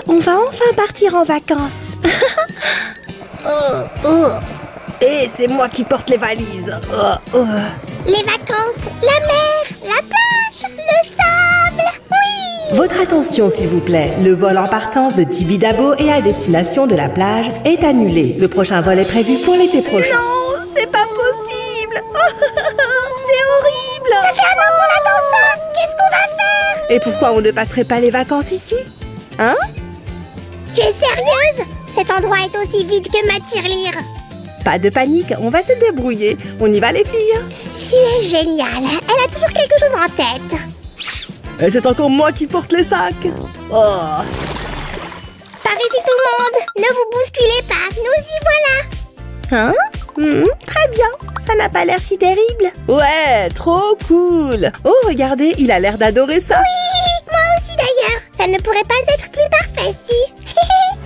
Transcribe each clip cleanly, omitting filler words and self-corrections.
on va enfin partir en vacances. Et c'est moi qui porte les valises. Les vacances, la mer, la plage, le sable, oui! Votre attention s'il vous plaît. Le vol en partance de Tibidabo et à destination de la plage est annulé. Le prochain vol est prévu pour l'été prochain. Non, c'est pas possible. C'est horrible. Ça fait un an qu'on attend ça. Qu'est-ce qu'on va faire? Et pourquoi on ne passerait pas les vacances ici? Hein? Tu es sérieuse? Cet endroit est aussi vide que ma tirelire. Pas de panique, on va se débrouiller. On y va les filles. Tu es géniale. Elle a toujours quelque chose en tête. Et c'est encore moi qui porte les sacs. Par ici tout le monde. Ne vous bousculez pas, nous y voilà. Hein? Très bien, ça n'a pas l'air si terrible. Ouais, trop cool. Oh, regardez, il a l'air d'adorer ça. Oui, moi aussi d'ailleurs. Ça ne pourrait pas être plus parfait si.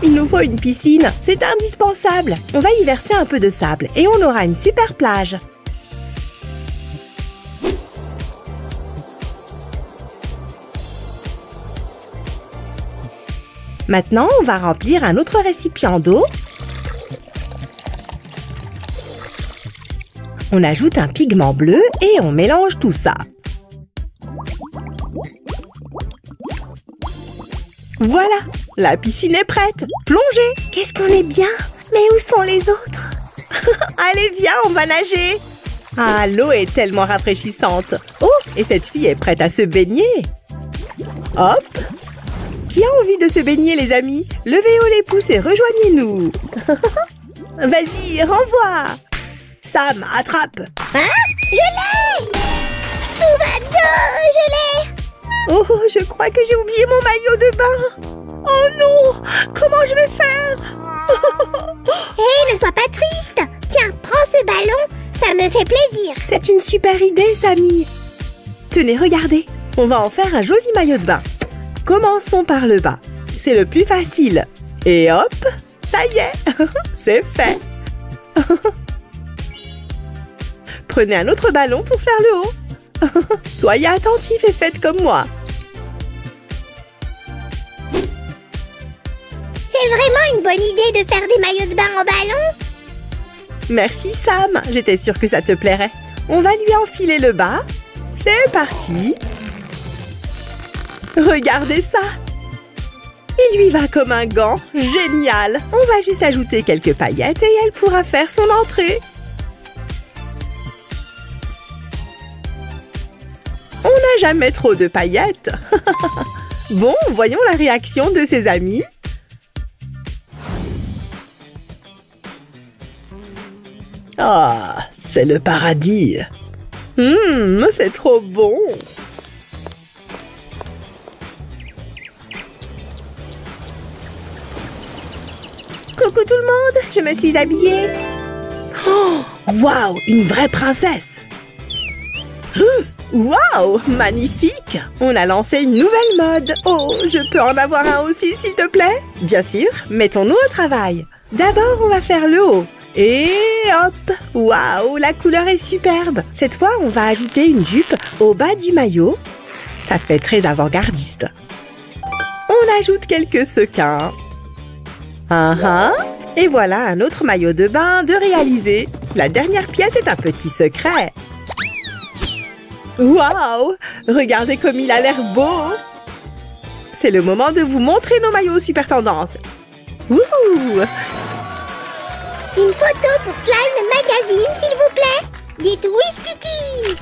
Il nous faut une piscine, c'est indispensable. On va y verser un peu de sable et on aura une super plage. Maintenant, on va remplir un autre récipient d'eau. On ajoute un pigment bleu et on mélange tout ça. Voilà, la piscine est prête. Plongez. Qu'est-ce qu'on est bien. Mais où sont les autres? Allez, viens, on va nager. Ah, l'eau est tellement rafraîchissante. Oh, et cette fille est prête à se baigner. Hop. Qui a envie de se baigner, les amis? Levez haut les pouces et rejoignez-nous. Vas-y, renvoie. Sam, attrape. Hein? Je l'ai! Tout va bien, je l'ai! Oh, je crois que j'ai oublié mon maillot de bain. Oh non! Comment je vais faire? Hé, ne sois pas triste. Tiens, prends ce ballon, ça me fait plaisir. C'est une super idée, Samy. Tenez, regardez. On va en faire un joli maillot de bain. Commençons par le bas. C'est le plus facile. Et hop, ça y est, c'est fait. Prenez un autre ballon pour faire le haut. Soyez attentifs et faites comme moi. C'est vraiment une bonne idée de faire des maillots de bain en ballon. Merci Sam, j'étais sûre que ça te plairait. On va lui enfiler le bas. C'est parti. Regardez ça. Il lui va comme un gant. Génial. On va juste ajouter quelques paillettes et elle pourra faire son entrée. On n'a jamais trop de paillettes. Bon, voyons la réaction de ses amis. Ah, c'est le paradis. C'est trop bon. Coucou tout le monde, je me suis habillée. Oh, waouh, une vraie princesse. Waouh, magnifique. On a lancé une nouvelle mode. Oh, je peux en avoir un aussi, s'il te plaît? Bien sûr, mettons-nous au travail. D'abord, on va faire le haut. Et hop! Waouh, la couleur est superbe. Cette fois, on va ajouter une jupe au bas du maillot. Ça fait très avant-gardiste. On ajoute quelques sequins. Et voilà un autre maillot de bain de réaliser. La dernière pièce est un petit secret. Waouh! Regardez comme il a l'air beau! C'est le moment de vous montrer nos maillots super tendance. Ouh! Une photo pour Slime Magazine, s'il vous plaît. Dites Wistiti.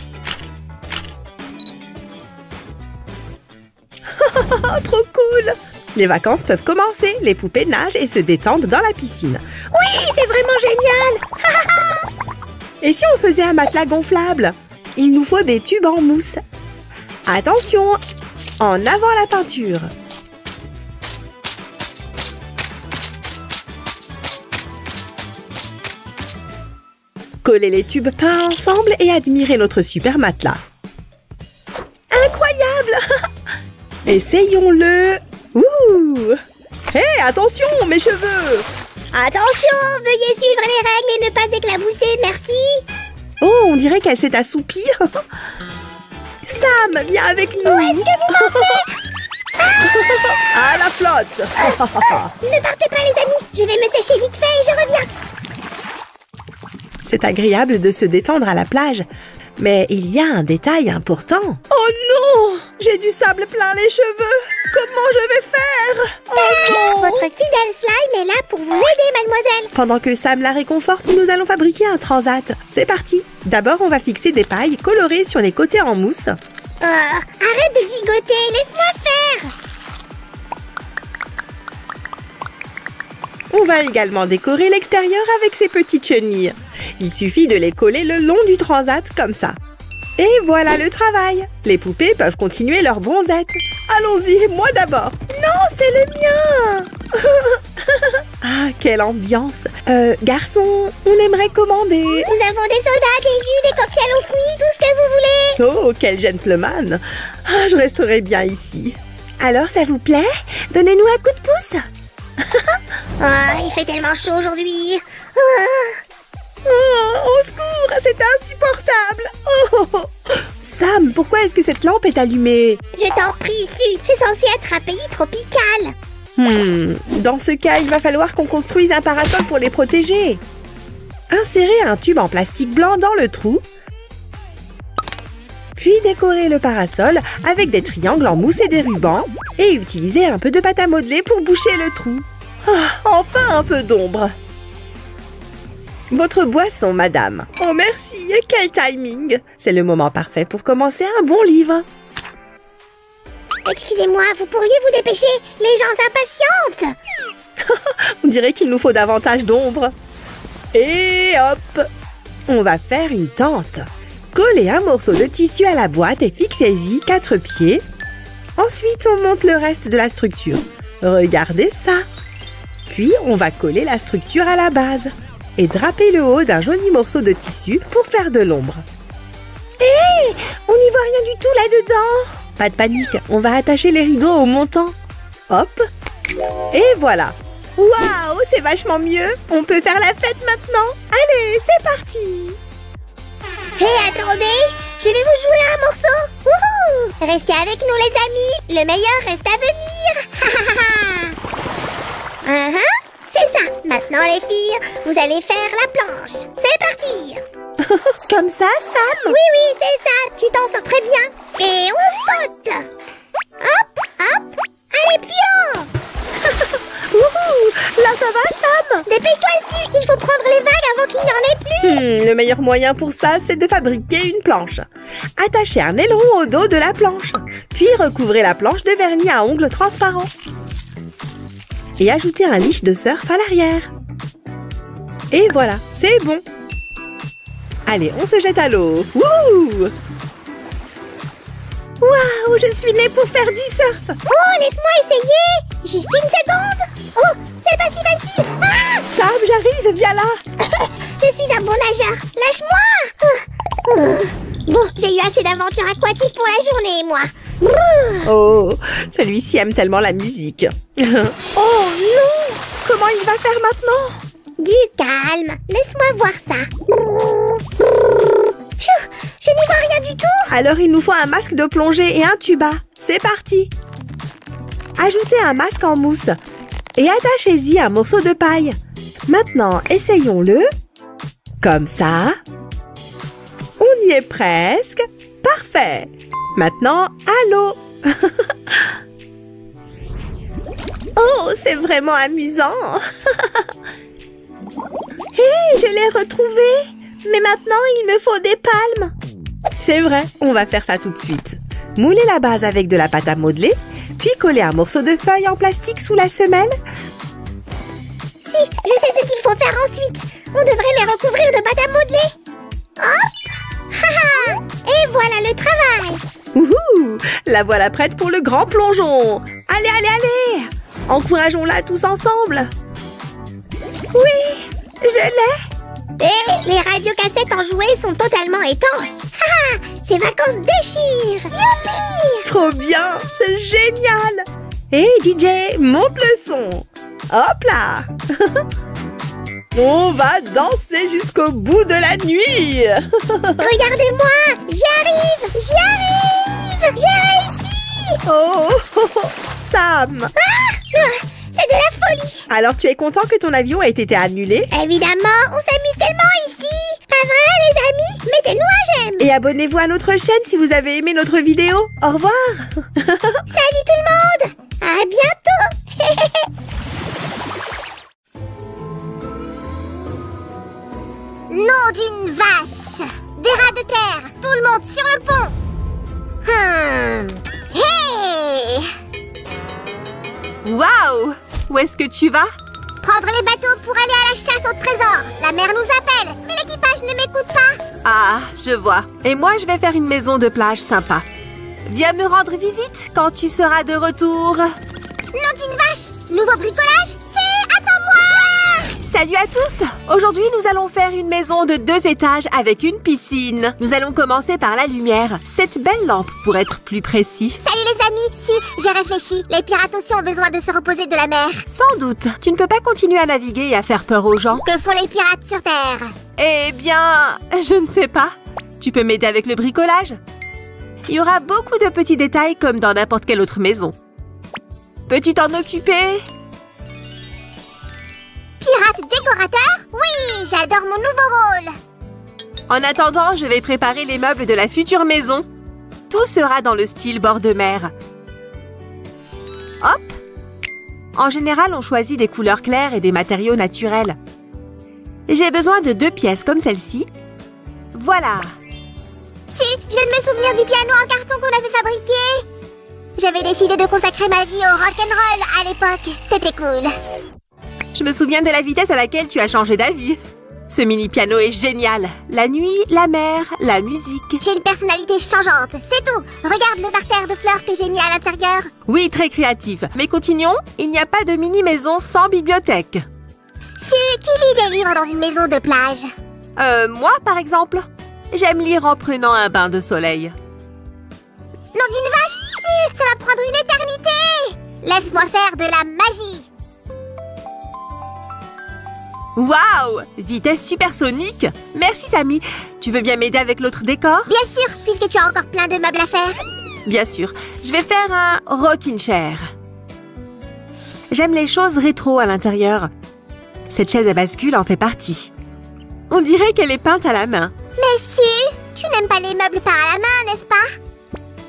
Trop cool! Les vacances peuvent commencer. Les poupées nagent et se détendent dans la piscine. Oui, c'est vraiment génial. Et si on faisait un matelas gonflable? Il nous faut des tubes en mousse. Attention! En avant la peinture. Collez les tubes peints ensemble et admirez notre super matelas. Incroyable! Essayons-le. Ouh! Hé, attention, mes cheveux! Attention, veuillez suivre les règles et ne pas éclabousser, merci. Oh, on dirait qu'elle s'est assoupie. Sam, viens avec nous. Où est-ce que vous m'emmenez? À la flotte. flotte. Ne partez pas les amis, je vais me sécher vite fait et je reviens. C'est agréable de se détendre à la plage, mais il y a un détail important. Oh non! J'ai du sable plein les cheveux. Comment je vais faire? Oh non! Votre fidèle slime est là pour vous aider, mademoiselle. Pendant que Sam la réconforte, nous allons fabriquer un transat. C'est parti! D'abord, on va fixer des pailles colorées sur les côtés en mousse. Arrête de gigoter, laisse-moi faire. On va également décorer l'extérieur avec ces petites chenilles. Il suffit de les coller le long du transat comme ça. Et voilà le travail. Les poupées peuvent continuer leur bronzette. Allons-y, moi d'abord. Non, c'est le mien. Ah, quelle ambiance. Garçon, on aimerait commander. Nous avons des sodas, des jus, des cocktails aux fruits, tout ce que vous voulez. Oh, quel gentleman. Ah, je resterai bien ici. Alors, ça vous plaît? Donnez-nous un coup de pouce. Il fait tellement chaud aujourd'hui. Oh, au secours, c'est insupportable. Sam, pourquoi est-ce que cette lampe est allumée? Je t'en prie, Su, c'est censé être un pays tropical. Dans ce cas, il va falloir qu'on construise un parasol pour les protéger. Insérez un tube en plastique blanc dans le trou, puis décorez le parasol avec des triangles en mousse et des rubans, et utilisez un peu de pâte à modeler pour boucher le trou. Enfin un peu d'ombre. Votre boisson, madame. Oh merci, quel timing. C'est le moment parfait pour commencer un bon livre. Excusez-moi, vous pourriez vous dépêcher? Les gens s'impatientent. On dirait qu'il nous faut davantage d'ombre. Et hop! On va faire une tente. Collez un morceau de tissu à la boîte et fixez-y 4 pieds. Ensuite, on monte le reste de la structure. Regardez ça! Puis, on va coller la structure à la base et draper le haut d'un joli morceau de tissu pour faire de l'ombre. Hé! On n'y voit rien du tout là-dedans! Pas de panique, on va attacher les rideaux au montant. Hop! Et voilà! Waouh, c'est vachement mieux! On peut faire la fête maintenant! Allez, c'est parti! Hé, attendez! Je vais vous jouer un morceau! Wouhou! Restez avec nous les amis! Le meilleur reste à venir! C'est ça! Maintenant les filles, vous allez faire la planche! C'est parti! Comme ça, Sam? Oui, c'est ça! Tu t'en sors très bien! Et on saute! Hop, hop! Allez, plus haut! Wouhou! Là, ça va, Sam? Dépêche-toi, Su! Il faut prendre les vagues avant qu'il n'y en ait plus! Le meilleur moyen pour ça, c'est de fabriquer une planche. Attachez un aileron au dos de la planche, puis recouvrez la planche de vernis à ongles transparents. Et ajoutez un leash de surf à l'arrière. Et voilà, c'est bon. Allez, on se jette à l'eau. Wouhou! Waouh, je suis née pour faire du surf. Oh, laisse-moi essayer! Juste une seconde! Oh, c'est pas si facile! Ah! Sam, j'arrive, viens là! Je suis un bon nageur! Lâche-moi! Bon, j'ai eu assez d'aventures aquatiques pour la journée, moi! Oh, celui-ci aime tellement la musique. Oh non! Comment il va faire maintenant? Du calme, laisse-moi voir ça. Pfiou, je n'y vois rien du tout. Alors il nous faut un masque de plongée et un tuba. C'est parti. Ajoutez un masque en mousse et attachez-y un morceau de paille. Maintenant, essayons-le. Comme ça. On y est presque. Parfait. Maintenant, à l'eau. Oh, c'est vraiment amusant. Hé, je l'ai retrouvé. Mais maintenant, il me faut des palmes. C'est vrai, on va faire ça tout de suite. Moulez la base avec de la pâte à modeler, puis collez un morceau de feuille en plastique sous la semelle. Si, je sais ce qu'il faut faire ensuite. On devrait les recouvrir de pâte à modeler. Hop! Haha! Et voilà le travail. Wouhou! La voilà prête pour le grand plongeon. Allez, allez, allez! Encourageons-la tous ensemble. Oui, je l'ai. Et les radiocassettes en jouets sont totalement étanches. Haha! Ces vacances déchirent. Youpi! Trop bien, c'est génial. Hé, DJ, monte le son. Hop là. On va danser jusqu'au bout de la nuit. Regardez-moi, j'y arrive. J'ai réussi. Oh, Sam! C'est de la folie! Alors, tu es content que ton avion ait été annulé? Évidemment, on s'amuse tellement ici! Pas vrai, les amis? Mettez-nous un j'aime! Et abonnez-vous à notre chaîne si vous avez aimé notre vidéo. Au revoir! Salut tout le monde! À bientôt! Nom d'une vache! Des rats de terre! Tout le monde sur le pont! Hey! Waouh! Où est-ce que tu vas? Prendre les bateaux pour aller à la chasse au trésor! La mer nous appelle, mais l'équipage ne m'écoute pas! Ah, je vois. Et moi, je vais faire une maison de plage sympa. Viens me rendre visite quand tu seras de retour. Nom d'une vache! Nouveau bricolage? Attends-moi! Salut à tous! Aujourd'hui, nous allons faire une maison de 2 étages avec une piscine. Nous allons commencer par la lumière. Cette belle lampe pour être plus précis. Salut les amis! J'ai réfléchi. Les pirates aussi ont besoin de se reposer de la mer. Sans doute. Tu ne peux pas continuer à naviguer et à faire peur aux gens. Que font les pirates sur Terre? Eh bien, je ne sais pas. Tu peux m'aider avec le bricolage? Il y aura beaucoup de petits détails comme dans n'importe quelle autre maison. Peux-tu t'en occuper? Pirate décorateur? Oui, j'adore mon nouveau rôle. En attendant, je vais préparer les meubles de la future maison. Tout sera dans le style bord de mer. Hop! En général, on choisit des couleurs claires et des matériaux naturels. J'ai besoin de 2 pièces comme celle-ci. Voilà! Si, je viens de me souvenir du piano en carton qu'on avait fabriqué. J'avais décidé de consacrer ma vie au rock'n'roll à l'époque. C'était cool. Je me souviens de la vitesse à laquelle tu as changé d'avis. Ce mini-piano est génial. La nuit, la mer, la musique. J'ai une personnalité changeante, c'est tout. Regarde le parterre de fleurs que j'ai mis à l'intérieur. Oui, très créatif. Mais continuons, il n'y a pas de mini-maison sans bibliothèque. Qui lit des livres dans une maison de plage? Moi, par exemple. J'aime lire en prenant un bain de soleil. Nom d'une vache, ça va prendre une éternité. Laisse-moi faire de la magie. Waouh! Vitesse supersonique! Merci, Samy. Tu veux bien m'aider avec l'autre décor? Bien sûr, puisque tu as encore plein de meubles à faire. Bien sûr. Je vais faire un rocking chair. J'aime les choses rétro à l'intérieur. Cette chaise à bascule en fait partie. On dirait qu'elle est peinte à la main. Mais tu n'aimes pas les meubles peints à la main, n'est-ce pas?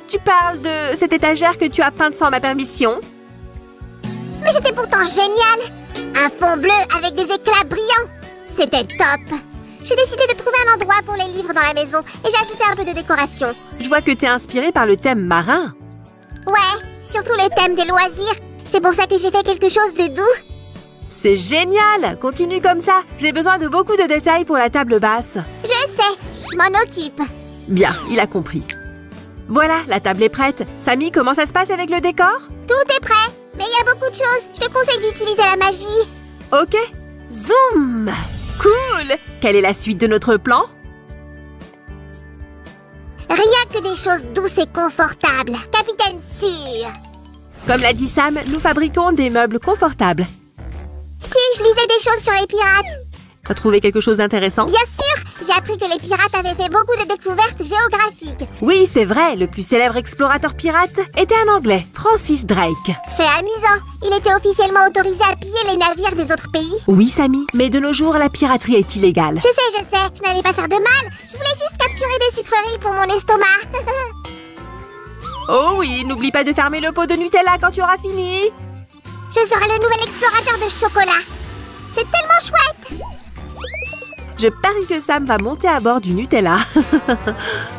Tu parles de cette étagère que tu as peinte sans ma permission? Mais c'était pourtant génial! Un fond bleu avec des éclats brillants! C'était top! J'ai décidé de trouver un endroit pour les livres dans la maison et j'ai ajouté un peu de décoration. Je vois que t'es inspirée par le thème marin. Ouais, surtout le thème des loisirs. C'est pour ça que j'ai fait quelque chose de doux. C'est génial! Continue comme ça. J'ai besoin de beaucoup de détails pour la table basse. Je sais, je m'en occupe. Bien, il a compris. Voilà, la table est prête. Samy, comment ça se passe avec le décor? Tout est prêt, mais il y a beaucoup de choses. Je te conseille d'utiliser la magie. Ok. Zoom! Cool! Quelle est la suite de notre plan? Rien que des choses douces et confortables. Capitaine sûr. Comme l'a dit Sam, nous fabriquons des meubles confortables. Si, je lisais des choses sur les pirates. T'as trouvé quelque chose d'intéressant? Bien sûr, j'ai appris que les pirates avaient fait beaucoup de découvertes géographiques. Oui, c'est vrai, le plus célèbre explorateur pirate était un Anglais, Francis Drake. Fait amusant. Il était officiellement autorisé à piller les navires des autres pays. Oui, Samy, mais de nos jours, la piraterie est illégale. Je sais, je n'allais pas faire de mal. Je voulais juste capturer des sucreries pour mon estomac. Oh oui, n'oublie pas de fermer le pot de Nutella quand tu auras fini. Je serai le nouvel explorateur de chocolat. C'est tellement chouette. Je parie que Sam va monter à bord du Nutella.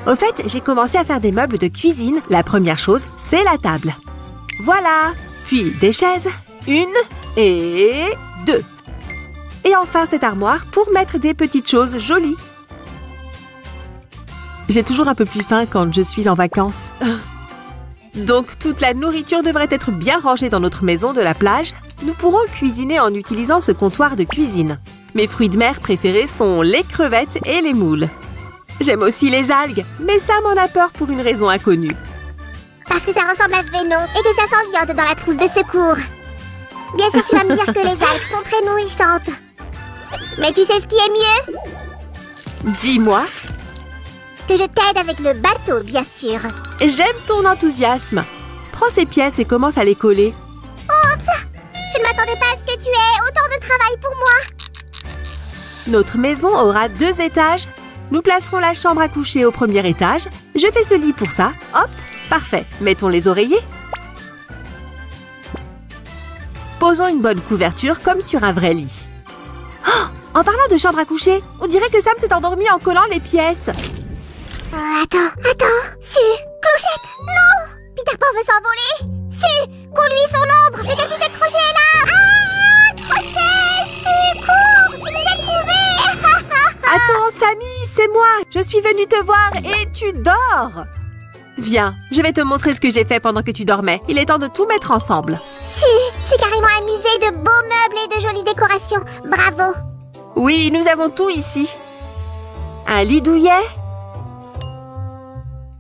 Au fait, j'ai commencé à faire des meubles de cuisine. La première chose, c'est la table. Voilà. Puis des chaises. 1 et 2. Et enfin cette armoire pour mettre des petites choses jolies. J'ai toujours un peu plus faim quand je suis en vacances. Donc toute la nourriture devrait être bien rangée dans notre maison de la plage. Nous pourrons cuisiner en utilisant ce comptoir de cuisine. Mes fruits de mer préférés sont les crevettes et les moules. J'aime aussi les algues, mais Sam en a peur pour une raison inconnue. Parce que ça ressemble à Venom et que ça sent l'iode dans la trousse de secours. Bien sûr, tu vas me dire que les algues sont très nourrissantes. Mais tu sais ce qui est mieux? Dis-moi. Que je t'aide avec le bateau, bien sûr. J'aime ton enthousiasme. Prends ces pièces et commence à les coller. Oups! Je ne m'attendais pas à ce que tu aies autant de travail pour moi. Notre maison aura 2 étages. Nous placerons la chambre à coucher au premier étage. Je fais ce lit pour ça. Hop, parfait. Mettons les oreillers. Posons une bonne couverture comme sur un vrai lit. Oh, en parlant de chambre à coucher, on dirait que Sam s'est endormi en collant les pièces. Attends. Su, Clochette, non! Peter Pan veut s'envoler. Su, cours-lui son ombre. Le capitaine Crochet est là. Ah, Crochet, Su, cours, tu nous as trouvés. Attends, Sammy, c'est moi. Je suis venue te voir et tu dors. Viens, je vais te montrer ce que j'ai fait pendant que tu dormais. Il est temps de tout mettre ensemble. Su, c'est carrément un musée de beaux meubles et de jolies décorations. Bravo. Oui, nous avons tout ici. Un lit douillet.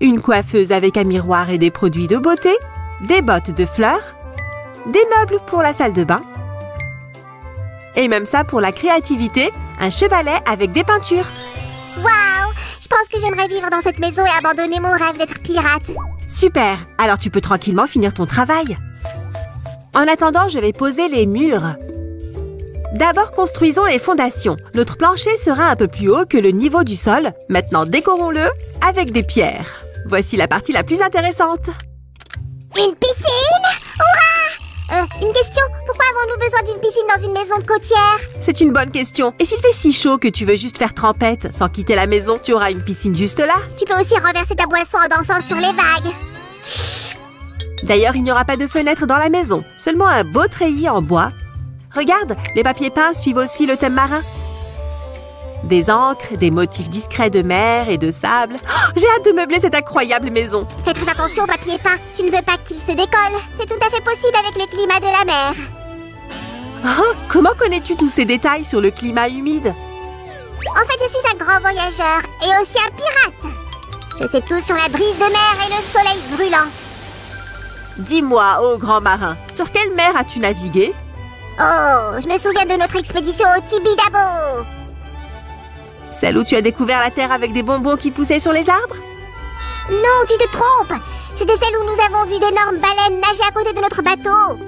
Une coiffeuse avec un miroir et des produits de beauté. Des bottes de fleurs. Des meubles pour la salle de bain. Et même ça pour la créativité, un chevalet avec des peintures. Waouh! Je pense que j'aimerais vivre dans cette maison et abandonner mon rêve d'être pirate. Super! Alors tu peux tranquillement finir ton travail. En attendant, je vais poser les murs. D'abord, construisons les fondations. Notre plancher sera un peu plus haut que le niveau du sol. Maintenant, décorons-le avec des pierres. Voici la partie la plus intéressante. Une piscine? Hurrah! Une question. Pourquoi avons-nous besoin d'une piscine dans une maison côtière? C'est une bonne question. Et s'il fait si chaud que tu veux juste faire trempette sans quitter la maison, tu auras une piscine juste là. Tu peux aussi renverser ta boisson en dansant sur les vagues. D'ailleurs, il n'y aura pas de fenêtre dans la maison, seulement un beau treillis en bois. Regarde, les papiers peints suivent aussi le thème marin. Des encres, des motifs discrets de mer et de sable. Oh, j'ai hâte de meubler cette incroyable maison. Fais très attention au papier peint. Tu ne veux pas qu'il se décolle. C'est tout à fait possible avec le climat de la mer. Oh, comment connais-tu tous ces détails sur le climat humide? En fait, je suis un grand voyageur et aussi un pirate. Je sais tout sur la brise de mer et le soleil brûlant. Dis-moi, ô grand marin, sur quelle mer as-tu navigué? Oh, je me souviens de notre expédition au Tibidabo. Celle où tu as découvert la terre avec des bonbons qui poussaient sur les arbres? Non, tu te trompes. C'était celle où nous avons vu d'énormes baleines nager à côté de notre bateau.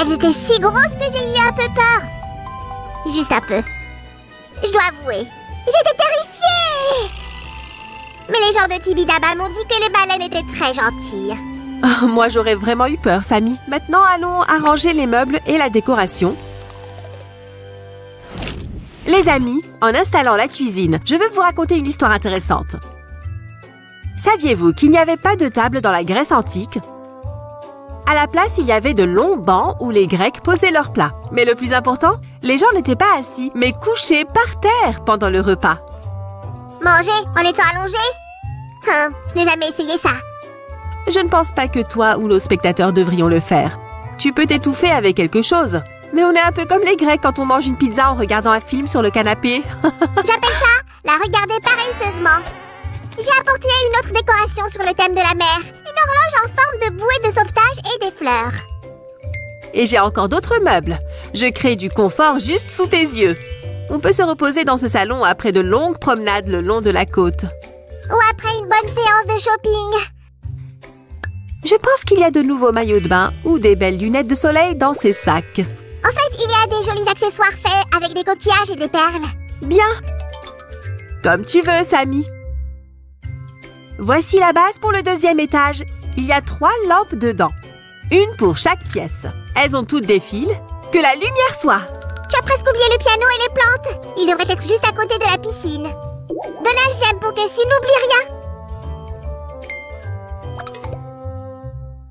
Elles étaient si grosses que j'ai eu un peu peur. Juste un peu. Je dois avouer, j'étais terrifiée. Mais les gens de Tibidabo m'ont dit que les baleines étaient très gentilles. Oh, moi, j'aurais vraiment eu peur, Sammy. Maintenant, allons arranger les meubles et la décoration. Les amis, en installant la cuisine, je veux vous raconter une histoire intéressante. Saviez-vous qu'il n'y avait pas de table dans la Grèce antique? À la place, il y avait de longs bancs où les Grecs posaient leurs plats. Mais le plus important, les gens n'étaient pas assis, mais couchés par terre pendant le repas. Manger en étant allongé? Je n'ai jamais essayé ça. Je ne pense pas que toi ou nos spectateurs devrions le faire. Tu peux t'étouffer avec quelque chose. Mais on est un peu comme les Grecs quand on mange une pizza en regardant un film sur le canapé. J'appelle ça la regarder paresseusement. J'ai apporté une autre décoration sur le thème de la mer. Une horloge en forme de bouée de sauvetage et des fleurs. Et j'ai encore d'autres meubles. Je crée du confort juste sous tes yeux. On peut se reposer dans ce salon après de longues promenades le long de la côte. Ou après une bonne séance de shopping. Je pense qu'il y a de nouveaux maillots de bain ou des belles lunettes de soleil dans ces sacs. En fait, il y a des jolis accessoires faits avec des coquillages et des perles. Bien. Comme tu veux, Sammy. Voici la base pour le deuxième étage. Il y a 3 lampes dedans. Une pour chaque pièce. Elles ont toutes des fils. Que la lumière soit. Tu as presque oublié le piano et les plantes. Ils devraient être juste à côté de la piscine. Donne un j'aime pour que Su n'oublie rien.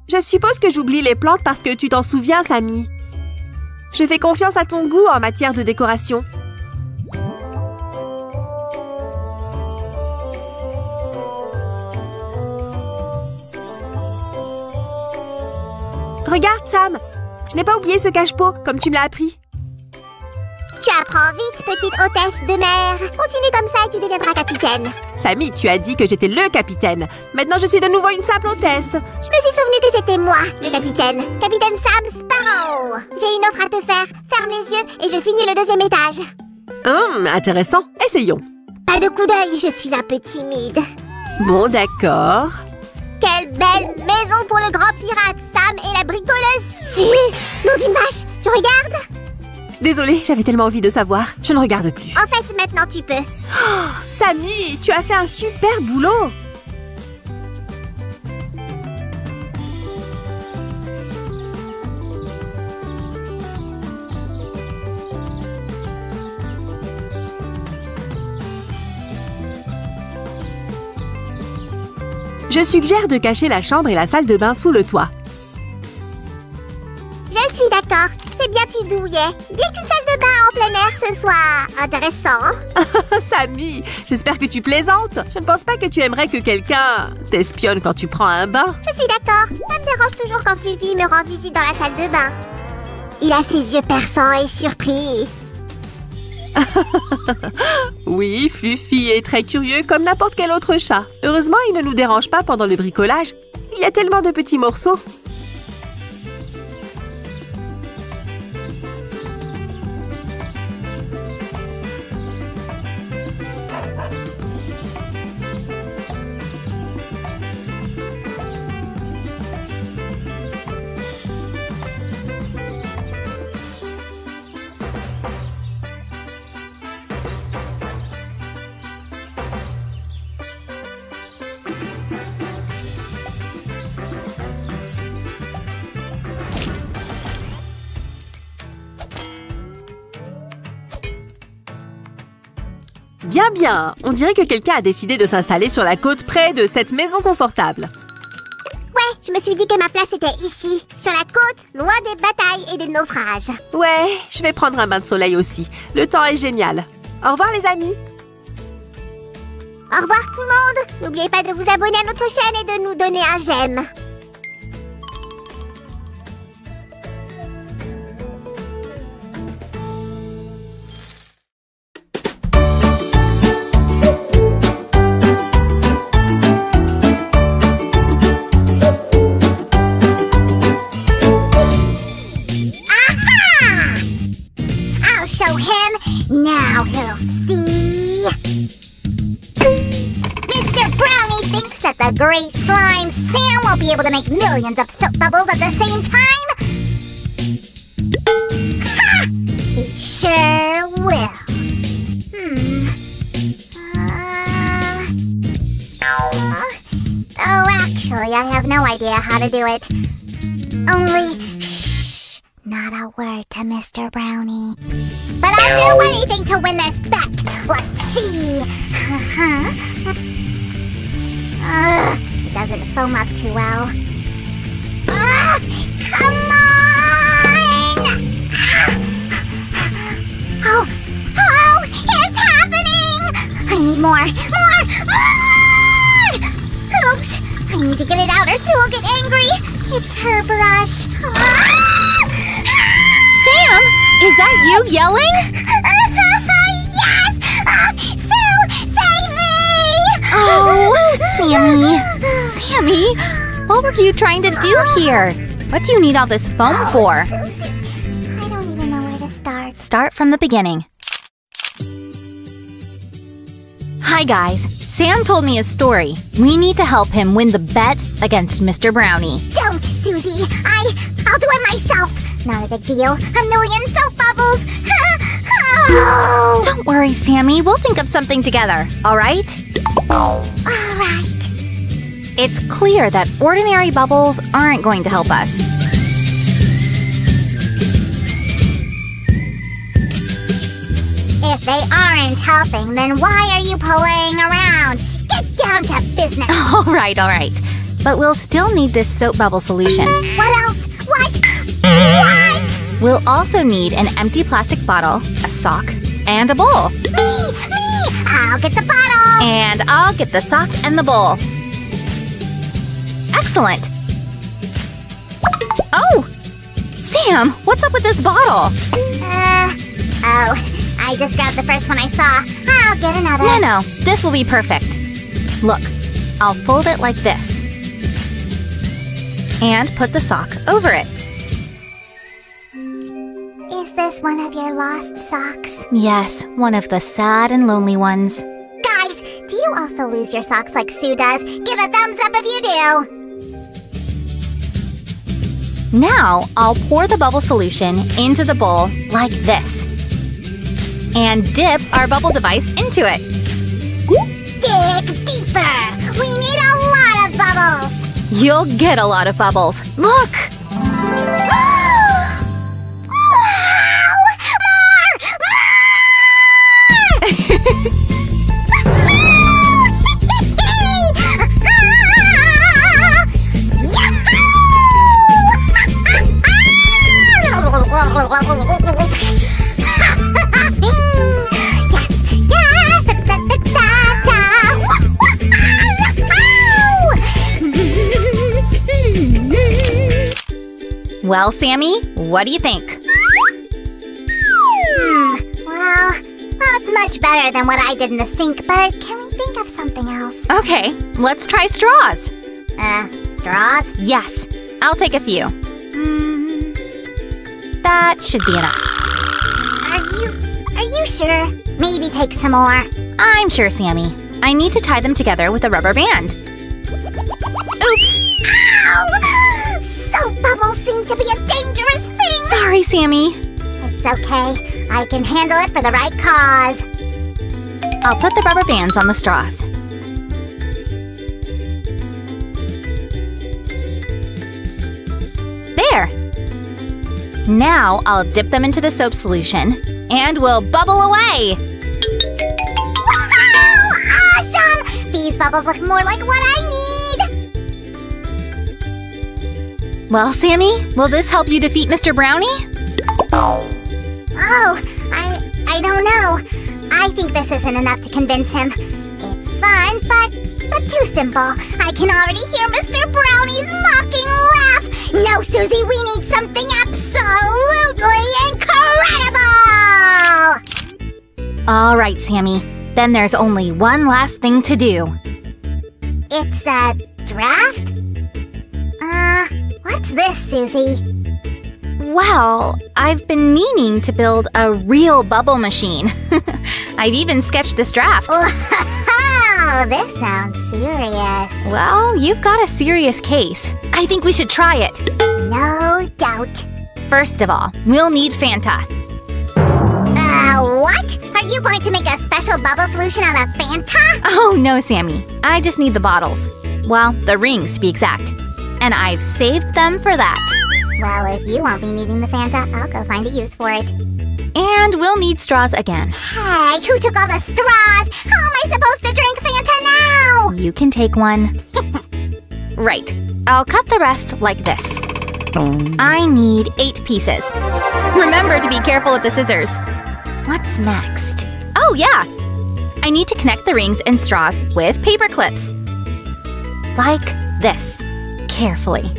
Je suppose que j'oublie les plantes parce que tu t'en souviens, Sammy. Je fais confiance à ton goût en matière de décoration. Regarde, Sam. Je n'ai pas oublié ce cache-pot, comme tu me l'as appris. Tu apprends vite, petite hôtesse de mer. Continue comme ça et tu deviendras capitaine. Sammy, tu as dit que j'étais le capitaine. Maintenant, je suis de nouveau une simple hôtesse. Je me suis souvenu que c'était moi, le capitaine. Capitaine Sam Sparrow. J'ai une offre à te faire. Ferme les yeux et je finis le deuxième étage. Intéressant. Essayons. Pas de coup d'œil, je suis un peu timide. Bon, d'accord. Quelle belle maison pour le grand pirate Sam et la bricoleuse Su. Nom d'une vache, tu regardes? Désolée, j'avais tellement envie de savoir. Je ne regarde plus. En fait, maintenant tu peux. Oh, Sammy, tu as fait un super boulot. Je suggère de cacher la chambre et la salle de bain sous le toit. Je suis d'accord. C'est bien plus douillet. Bien qu'une salle de bain en plein air, ce soit intéressant. Sammy, j'espère que tu plaisantes. Je ne pense pas que tu aimerais que quelqu'un t'espionne quand tu prends un bain. Je suis d'accord. Ça me dérange toujours quand Fluffy me rend visite dans la salle de bain. Il a ses yeux perçants et surpris. Oui, Fluffy est très curieux comme n'importe quel autre chat. Heureusement, il ne nous dérange pas pendant le bricolage. Il y a tellement de petits morceaux. Bien, bien. On dirait que quelqu'un a décidé de s'installer sur la côte près de cette maison confortable. Ouais, je me suis dit que ma place était ici, sur la côte, loin des batailles et des naufrages. Ouais, je vais prendre un bain de soleil aussi. Le temps est génial. Au revoir les amis. Au revoir tout le monde. N'oubliez pas de vous abonner à notre chaîne et de nous donner un j'aime. Show him. Now he'll see. Mr. Brownie thinks that the great slime Sam will be able to make millions of soap bubbles at the same time. Ha! He sure will. Oh, actually, I have no idea how to do it. Only, shh, not a word to Mr. Brownie. But I'll do anything to win this bet. Let's see. It doesn't foam up too well. Come on! Oh, it's happening! I need more! Oops! I need to get it out or Sue will get angry. It's her brush. Sam, is that you yelling? Yes! Sue, save me! Oh, Sammy, what were you trying to do here? What do you need all this foam for? Susie, I don't even know where to start. Start from the beginning. Hi guys, Sam told me a story. We need to help him win the bet against Mr. Brownie. Don't, Susie. I'll do it myself. Not a big deal. A million soap bubbles. Don't worry, Sammy. We'll think of something together, all right? All right. It's clear that ordinary bubbles aren't going to help us. If they aren't helping, then why are you playing around? Get down to business. All right. But we'll still need this soap bubble solution. What else? What? We'll also need an empty plastic bottle, a sock, and a bowl. Me! I'll get the bottle. And I'll get the sock and the bowl. Excellent. Oh! Sam, what's up with this bottle? I just grabbed the first one I saw. I'll get another. No, this will be perfect. Look, I'll fold it like this. And put the sock over it. Is this one of your lost socks? Yes, one of the sad and lonely ones. Guys, do you you also lose your socks like Sue does, give a thumbs up if you do. Now, I'll pour the bubble solution into the bowl like this. And dip our bubble device into it. Dig deeper! We need a lot of bubbles! You'll get a lot of bubbles. Look! Wow! Well, Sammy, what do you think? Well, it's much better than what I did in the sink, but can we think of something else? Okay, let's try straws. Straws? Yes, I'll take a few. That should be enough. Are you sure? Maybe take some more. I'm sure, Sammy. I need to tie them together with a rubber band. Oops! Ow! Soap bubbles seem to be a dangerous thing! Sorry, Sammy. It's okay. I can handle it for the right cause. I'll put the rubber bands on the straws. There! Now I'll dip them into the soap solution and we'll bubble away! Wow! Awesome! These bubbles look more like what I need! Well, Sammy, will this help you defeat Mr. Brownie? Oh, I don't know. I think this isn't enough to convince him. It's fun, but too simple. I can already hear Mr. Brownie's mocking laugh. No, Susie, we need something absolutely incredible! All right, Sammy. Then there's only one last thing to do. It's a draft? What's this, Susie? Well, I've been meaning to build a real bubble machine. I've even sketched this draft. Oh, this sounds serious. Well, you've got a serious case. I think we should try it. No doubt. First of all, we'll need Fanta. What? Are you going to make a special bubble solution out of Fanta? Oh, no, Sammy. I just need the bottles. Well, the rings, to be exact. And I've saved them for that. Well, if you won't be needing the Fanta, I'll go find a use for it. And we'll need straws again. Hey, who took all the straws? How am I supposed to drink Fanta now? You can take one. Right. I'll cut the rest like this. I need 8 pieces. Remember to be careful with the scissors. What's next? Oh, yeah! I need to connect the rings and straws with paper clips. Like this. Carefully.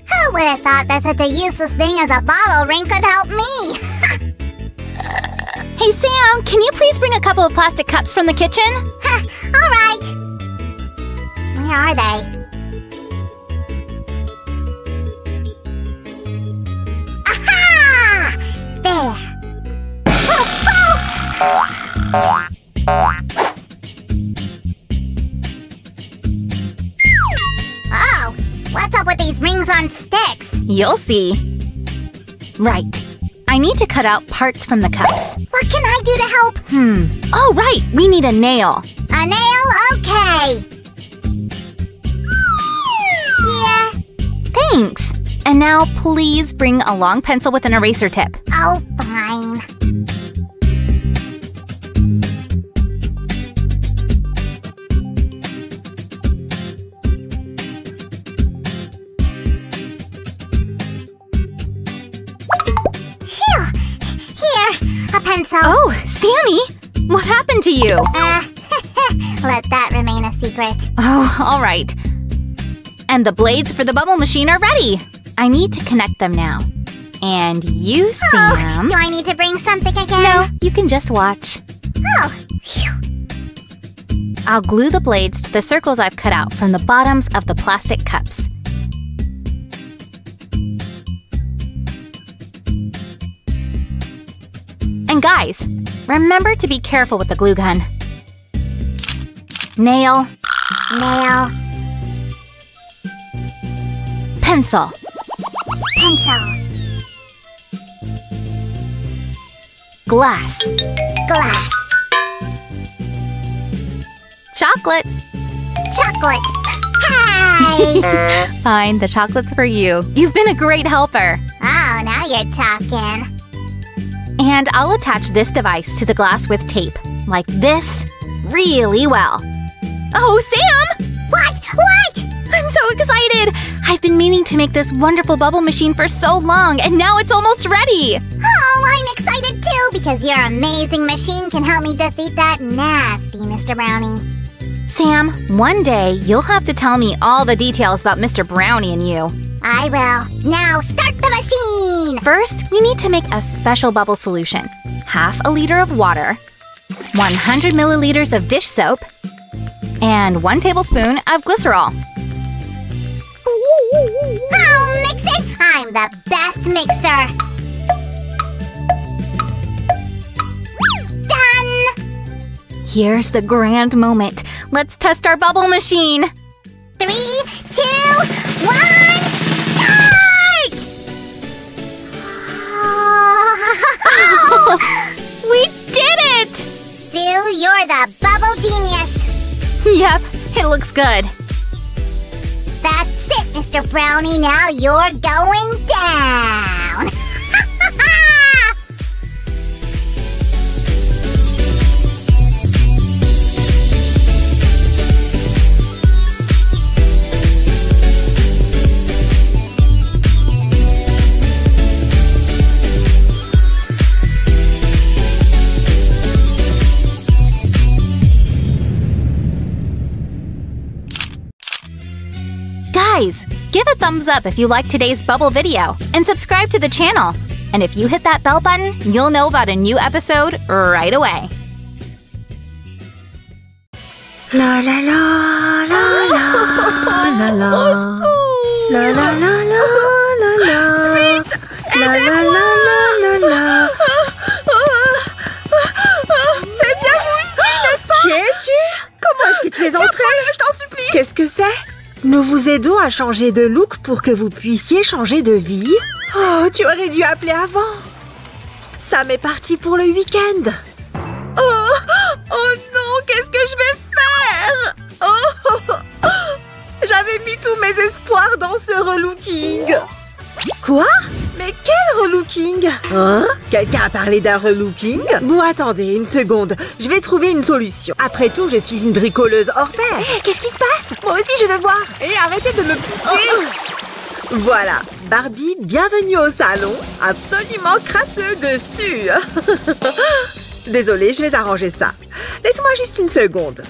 Who would have thought that such a useless thing as a bottle ring could help me? Hey, Sam, can you please bring a couple of plastic cups from the kitchen? All right. Where are they? Aha! There. Oh, what's up with these rings on sticks? You'll see. Right. I need to cut out parts from the cups. What can I do to help? Oh, right. We need a nail. A nail? Okay. Here. Thanks. And now please bring a long pencil with an eraser tip. Oh, fine. Pencil. Oh, Sammy! What happened to you? Let that remain a secret. Oh, all right. And the blades for the bubble machine are ready. I need to connect them now. And you, Sam. Do I need to bring something again? No, you can just watch. Oh, phew. I'll glue the blades to the circles I've cut out from the bottoms of the plastic cups. And guys, remember to be careful with the glue gun. Nail. Nail. Pencil. Pencil. Glass. Glass. Chocolate. Chocolate. Hi! Fine, the chocolate's for you. You've been a great helper. Oh, now you're talking. And I'll attach this device to the glass with tape, like this, really well. Oh, Sam! What? What? I'm so excited! I've been meaning to make this wonderful bubble machine for so long, and now it's almost ready! Oh, I'm excited too because your amazing machine can help me defeat that nasty Mr. Brownie. Sam, one day you'll have to tell me all the details about Mr. Brownie and you. I will. Now start the machine! First, we need to make a special bubble solution. Half a liter of water, 100 milliliters of dish soap, and 1 tablespoon of glycerol. I'll mix it! I'm the best mixer! Done! Here's the grand moment. Let's test our bubble machine. 3, 2, 1, start! We did it! Sue, you're the bubble genius! Yep, it looks good. That's it, Mr. Brownie. Now you're going down! Guys, give a thumbs up if you liked today's bubble video, and subscribe to the channel. And if you hit that bell button, you'll know about a new episode right away. La la la la la la la. La la la la la la. Vite, la la la la la la. C'est bien vous ici, n'est-ce pas? Qui es-tu? Comment est-ce que tu es entrée? Je t'en supplie. Qu'est-ce que c'est? Nous vous aidons à changer de look pour que vous puissiez changer de vie. Oh, tu aurais dû appeler avant. Sam est parti pour le week-end. Oh non, qu'est-ce que je vais faire? Oh, j'avais mis tous mes espoirs dans ce relooking. Quoi? Mais quel relooking? Hein? Quelqu'un a parlé d'un relooking? Bon, attendez, une seconde. Je vais trouver une solution. Après tout, je suis une bricoleuse hors pair. Hey, qu'est-ce qui se passe? Moi aussi, je veux voir. Et arrêtez de me pousser. Voilà, Barbie, bienvenue au salon. Absolument crasseux dessus. Désolée, je vais arranger ça. Laisse-moi juste une seconde.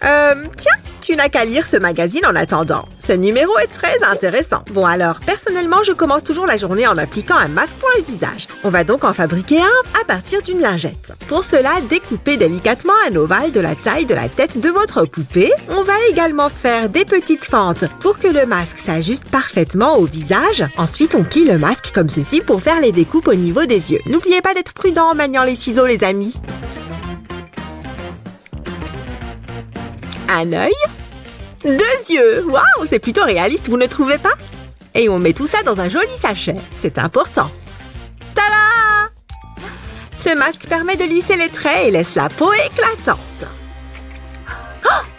Tiens, tu n'as qu'à lire ce magazine en attendant. Ce numéro est très intéressant. Bon alors, personnellement, je commence toujours la journée en appliquant un masque pour le visage. On va donc en fabriquer un à partir d'une lingette. Pour cela, découpez délicatement un ovale de la taille de la tête de votre poupée. On va également faire des petites fentes pour que le masque s'ajuste parfaitement au visage. Ensuite, on plie le masque comme ceci pour faire les découpes au niveau des yeux. N'oubliez pas d'être prudent en maniant les ciseaux, les amis. Un œil, 2 yeux. Waouh, c'est plutôt réaliste, vous ne trouvez pas? Et on met tout ça dans un joli sachet. C'est important. Tada! Ce masque permet de lisser les traits et laisse la peau éclatante.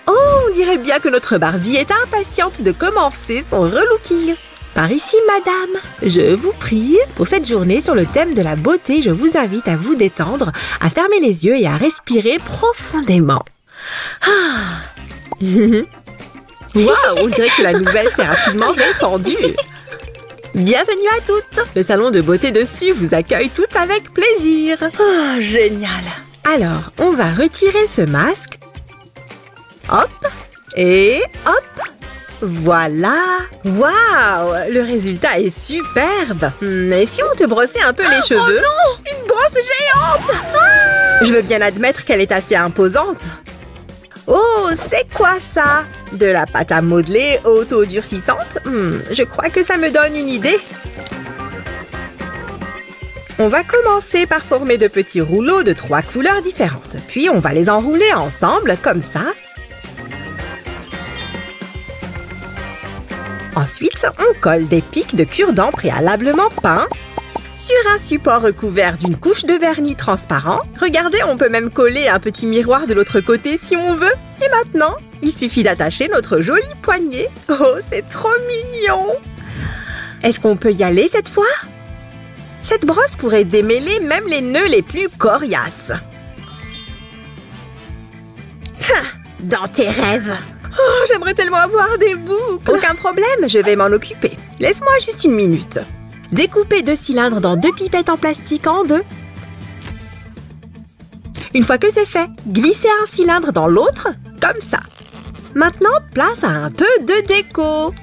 Oh, on dirait bien que notre Barbie est impatiente de commencer son relooking. Par ici, madame. Je vous prie, pour cette journée sur le thème de la beauté, je vous invite à vous détendre, à fermer les yeux et à respirer profondément. Ah. Waouh, on dirait que la nouvelle s'est rapidement répandue. Bienvenue à toutes. Le salon de beauté dessus vous accueille toutes avec plaisir. Oh, génial. Alors, on va retirer ce masque. Hop et hop. Voilà. Waouh, le résultat est superbe. Et si on te brossait un peu les cheveux? Oh non, une brosse géante! Je veux bien admettre qu'elle est assez imposante. Oh, c'est quoi ça? De la pâte à modeler auto-durcissante? Je crois que ça me donne une idée. On va commencer par former de petits rouleaux de 3 couleurs différentes. Puis on va les enrouler ensemble, comme ça. Ensuite, on colle des pics de cure-dent préalablement peints sur un support recouvert d'une couche de vernis transparent. Regardez, on peut même coller un petit miroir de l'autre côté si on veut. Et maintenant, il suffit d'attacher notre joli poignet. Oh, c'est trop mignon! Est-ce qu'on peut y aller cette fois? Cette brosse pourrait démêler même les nœuds les plus coriaces. Dans tes rêves! Oh, j'aimerais tellement avoir des boucles! Aucun problème, je vais m'en occuper. Laisse-moi juste une minute. Découpez 2 cylindres dans 2 pipettes en plastique en 2. Une fois que c'est fait, glissez un cylindre dans l'autre, comme ça. Maintenant, place à un peu de déco.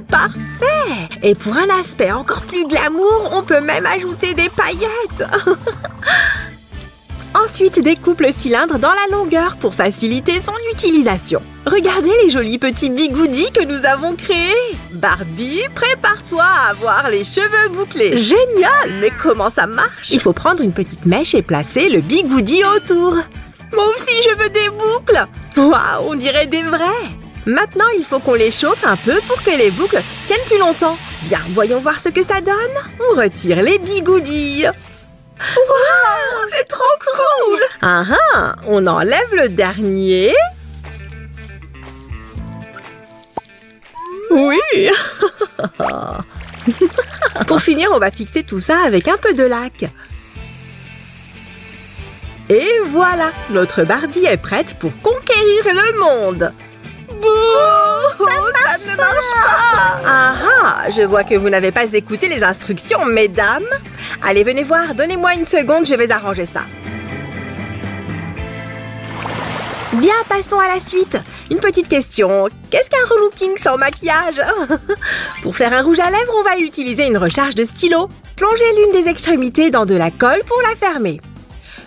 Parfait! Et pour un aspect encore plus glamour, on peut même ajouter des paillettes. Ensuite, découpe le cylindre dans la longueur pour faciliter son utilisation. Regardez les jolis petits bigoudis que nous avons créés. Barbie, prépare-toi à avoir les cheveux bouclés. Génial! Mais comment ça marche? Il faut prendre une petite mèche et placer le bigoudi autour. Moi aussi, je veux des boucles! Waouh, on dirait des vrais! Maintenant, il faut qu'on les chauffe un peu pour que les boucles tiennent plus longtemps. Bien, voyons voir ce que ça donne. On retire les bigoudis. Waouh, c'est trop cool! On enlève le dernier. Oui! Pour finir, on va fixer tout ça avec un peu de lac. Et voilà, notre Barbie est prête pour conquérir le monde. Bouh! Ça ne marche pas! Je vois que vous n'avez pas écouté les instructions, mesdames. Allez, venez voir, donnez-moi une seconde, je vais arranger ça. Bien, passons à la suite. Une petite question. Qu'est-ce qu'un relooking sans maquillage? Pour faire un rouge à lèvres, on va utiliser une recharge de stylo. Plongez l'une des extrémités dans de la colle pour la fermer.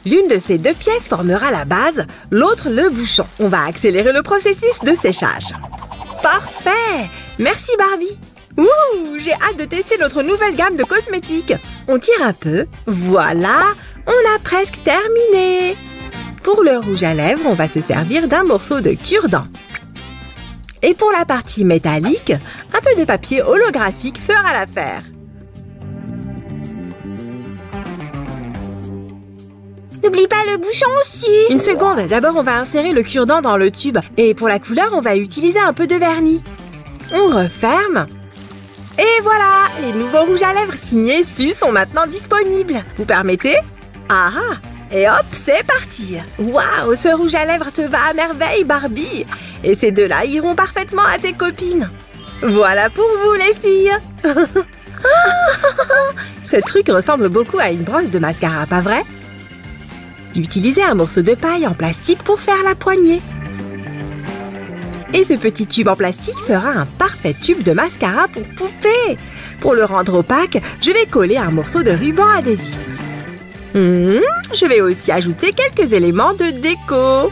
L'une de ces 2 pièces formera la base, l'autre le bouchon. On va accélérer le processus de séchage. Parfait! Merci Barbie! Ouh, j'ai hâte de tester notre nouvelle gamme de cosmétiques. On tire un peu. Voilà, on a presque terminé. Pour le rouge à lèvres, on va se servir d'un morceau de cure-dent. Et pour la partie métallique, un peu de papier holographique fera l'affaire. N'oublie pas le bouchon aussi. Une seconde, d'abord on va insérer le cure-dent dans le tube. Et pour la couleur, on va utiliser un peu de vernis. On referme. Et voilà, les nouveaux rouges à lèvres signés Su sont maintenant disponibles. Vous permettez? Et hop, c'est parti. Waouh, ce rouge à lèvres te va à merveille, Barbie. Et ces 2-là iront parfaitement à tes copines. Voilà pour vous, les filles. Ce truc ressemble beaucoup à une brosse de mascara, pas vrai? Utilisez un morceau de paille en plastique pour faire la poignée. Et ce petit tube en plastique fera un parfait tube de mascara pour poupée. Pour le rendre opaque, je vais coller un morceau de ruban adhésif. Je vais aussi ajouter quelques éléments de déco.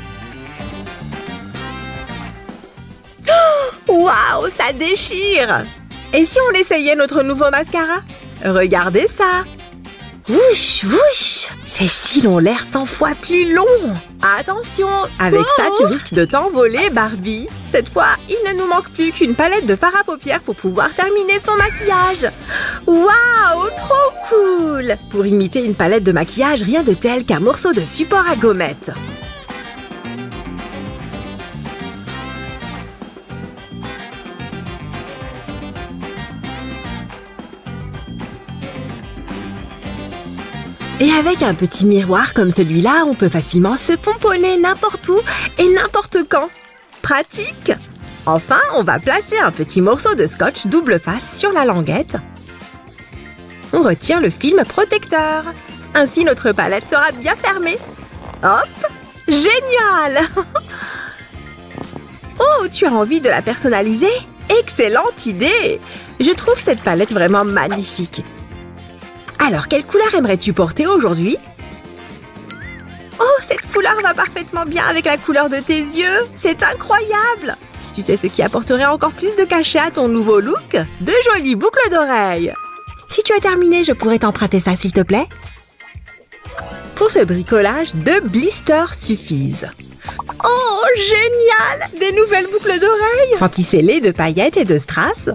Waouh, ça déchire! Et si on essayait notre nouveau mascara? Regardez ça! Wouch, wouch! Ces cils ont l'air 100 fois plus longs! Attention! Avec ça, tu risques de t'envoler, Barbie! Cette fois, il ne nous manque plus qu'une palette de fard à paupières pour pouvoir terminer son maquillage! Waouh! Trop cool! Pour imiter une palette de maquillage, rien de tel qu'un morceau de support à gommettes. Et avec un petit miroir comme celui-là, on peut facilement se pomponner n'importe où et n'importe quand. Pratique! Enfin, on va placer un petit morceau de scotch double face sur la languette. On retire le film protecteur. Ainsi, notre palette sera bien fermée. Hop! Génial! Oh, tu as envie de la personnaliser? Excellente idée! Je trouve cette palette vraiment magnifique. Alors, quelle couleur aimerais-tu porter aujourd'hui? Oh, cette couleur va parfaitement bien avec la couleur de tes yeux. C'est incroyable! Tu sais ce qui apporterait encore plus de cachet à ton nouveau look? De jolies boucles d'oreilles! Si tu as terminé, je pourrais t'emprunter ça, s'il te plaît? Pour ce bricolage, 2 blisters suffisent. Oh, génial! Des nouvelles boucles d'oreilles! Remplissez-les de paillettes et de strass.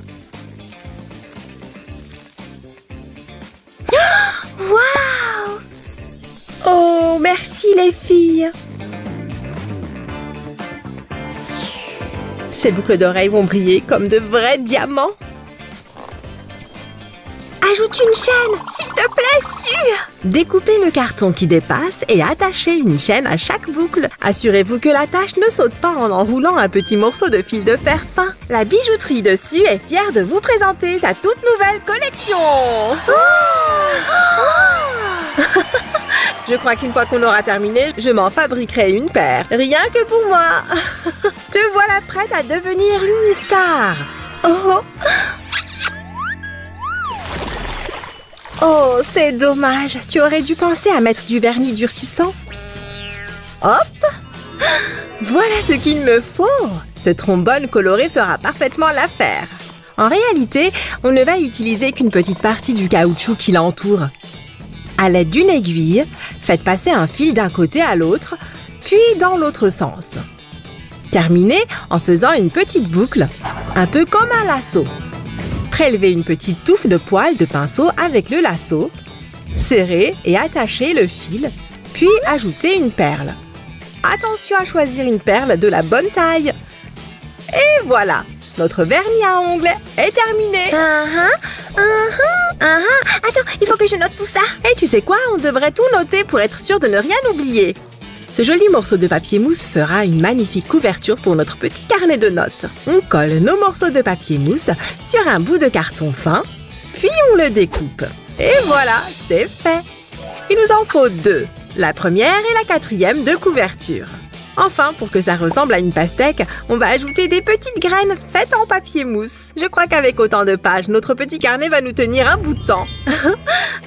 Waouh! Oh, merci les filles! Ces boucles d'oreilles vont briller comme de vrais diamants. Ajoute une chaîne, s'il te plaît, Sue! Découpez le carton qui dépasse et attachez une chaîne à chaque boucle. Assurez-vous que la tache ne saute pas en enroulant un petit morceau de fil de fer fin. La bijouterie de Sue est fière de vous présenter sa toute nouvelle collection. Je crois qu'une fois qu'on aura terminé, je m'en fabriquerai une paire. Rien que pour moi. Te voilà prête à devenir une star. Oh! Oh, c'est dommage. Tu aurais dû penser à mettre du vernis durcissant. Hop! Voilà ce qu'il me faut. Ce trombone coloré fera parfaitement l'affaire. En réalité, on ne va utiliser qu'une petite partie du caoutchouc qui l'entoure. À l'aide d'une aiguille, faites passer un fil d'un côté à l'autre, puis dans l'autre sens. Terminez en faisant une petite boucle, un peu comme un lasso. Prélevez une petite touffe de poils de pinceau avec le lasso, serrez et attachez le fil, puis ajoutez une perle. Attention à choisir une perle de la bonne taille. Et voilà, notre vernis à ongles est terminé. Attends, il faut que je note tout ça. Et tu sais quoi, on devrait tout noter pour être sûr de ne rien oublier. Ce joli morceau de papier mousse fera une magnifique couverture pour notre petit carnet de notes. On colle nos morceaux de papier mousse sur un bout de carton fin, puis on le découpe. Et voilà, c'est fait. Il nous en faut 2, la première et la 4e de couverture. Enfin, pour que ça ressemble à une pastèque, on va ajouter des petites graines faites en papier mousse. Je crois qu'avec autant de pages, notre petit carnet va nous tenir un bout de temps.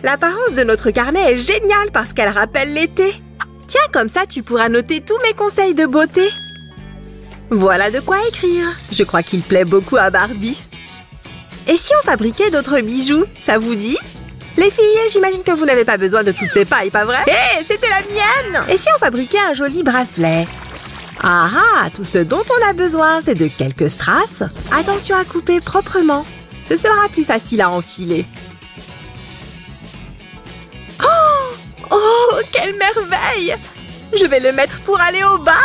L'apparence de notre carnet est géniale parce qu'elle rappelle l'été. Tiens, comme ça, tu pourras noter tous mes conseils de beauté. Voilà de quoi écrire. Je crois qu'il plaît beaucoup à Barbie. Et si on fabriquait d'autres bijoux, ça vous dit? Les filles, j'imagine que vous n'avez pas besoin de toutes ces pailles, pas vrai? Hé, c'était la mienne! Et si on fabriquait un joli bracelet? Ah ah, tout ce dont on a besoin, c'est de quelques strass. Attention à couper proprement. Ce sera plus facile à enfiler. Oh, quelle merveille! Je vais le mettre pour aller au bal.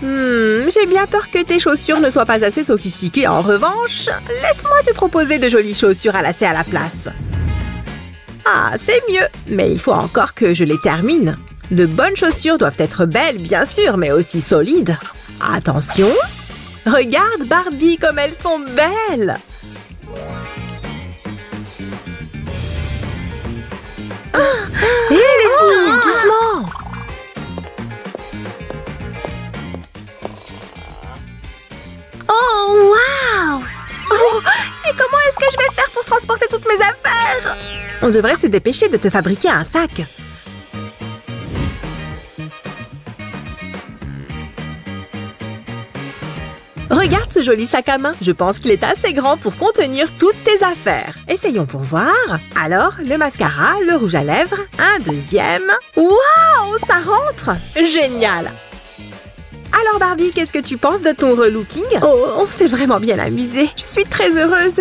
J'ai bien peur que tes chaussures ne soient pas assez sophistiquées. En revanche, laisse-moi te proposer de jolies chaussures à lacets à la place. Ah, c'est mieux, mais il faut encore que je les termine. De bonnes chaussures doivent être belles, bien sûr, mais aussi solides. Attention! Regarde, Barbie, comme elles sont belles! Hé, les filles, doucement! Oh, waouh! Oh, et comment est-ce que je vais faire pour transporter toutes mes affaires? On devrait se dépêcher de te fabriquer un sac. Regarde ce joli sac à main. Je pense qu'il est assez grand pour contenir toutes tes affaires. Essayons pour voir. Alors, le mascara, le rouge à lèvres, un deuxième. Waouh, ça rentre! Génial! Alors Barbie, qu'est-ce que tu penses de ton relooking? Oh, on s'est vraiment bien amusé. Je suis très heureuse.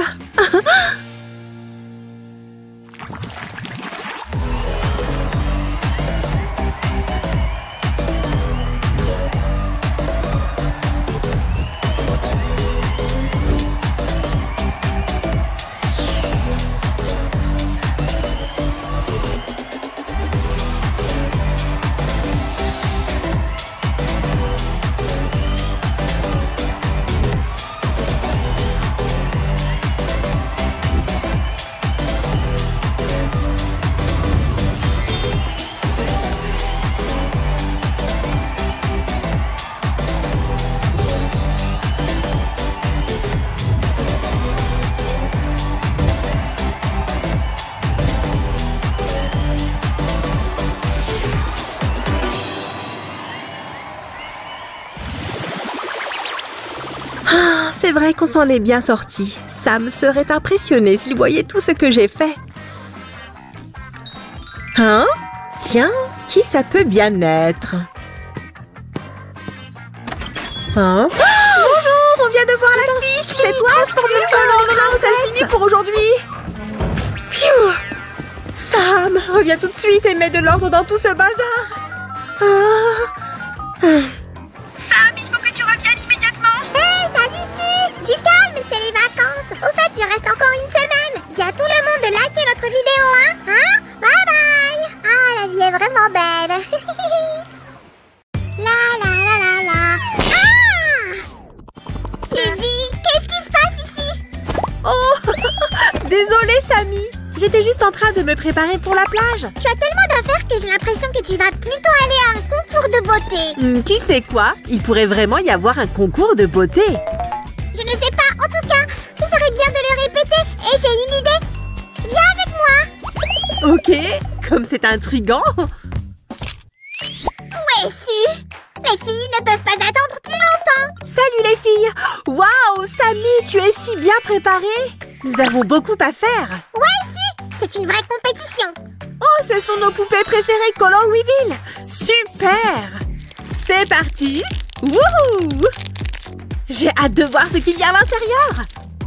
vrai qu'on s'en est bien sorti. Sam serait impressionné s'il voyait tout ce que j'ai fait. Hein? Tiens, qui ça peut bien être? Hein? Bonjour, on vient de voir la fiche. C'est toi, transforme-le. C'est fini pour aujourd'hui. Pfiou! Sam, reviens tout de suite et mets de l'ordre dans tout ce bazar. Sam, il faut que tu reviennes immédiatement. Hé, salut Su! Du calme, c'est les vacances. Au fait, tu restes encore une semaine. Dis à tout le monde de liker notre vidéo, hein? Hein? Bye bye! Ah, la vie est vraiment belle. La la la la la. Ah! Suzy, qu'est-ce qui se passe ici? Oh, désolée, Sammy. J'étais juste en train de me préparer pour la plage. Tu as tellement d'affaires que j'ai l'impression que tu vas plutôt aller à un concours de beauté. Tu sais quoi? Il pourrait vraiment y avoir un concours de beauté. Je ne sais pas, en tout cas, ce serait bien de le répéter. Et j'ai une idée. Viens avec moi. Ok, comme c'est intriguant. Ouais, Su. Les filles ne peuvent pas attendre plus longtemps. Salut les filles. Waouh, Sammy, tu es si bien préparée. Nous avons beaucoup à faire. Ouais, Su, c'est une vraie compétition. Oh, ce sont nos poupées préférées Color Reveal. Super. C'est parti. Wouhou. J'ai hâte de voir ce qu'il y a à l'intérieur.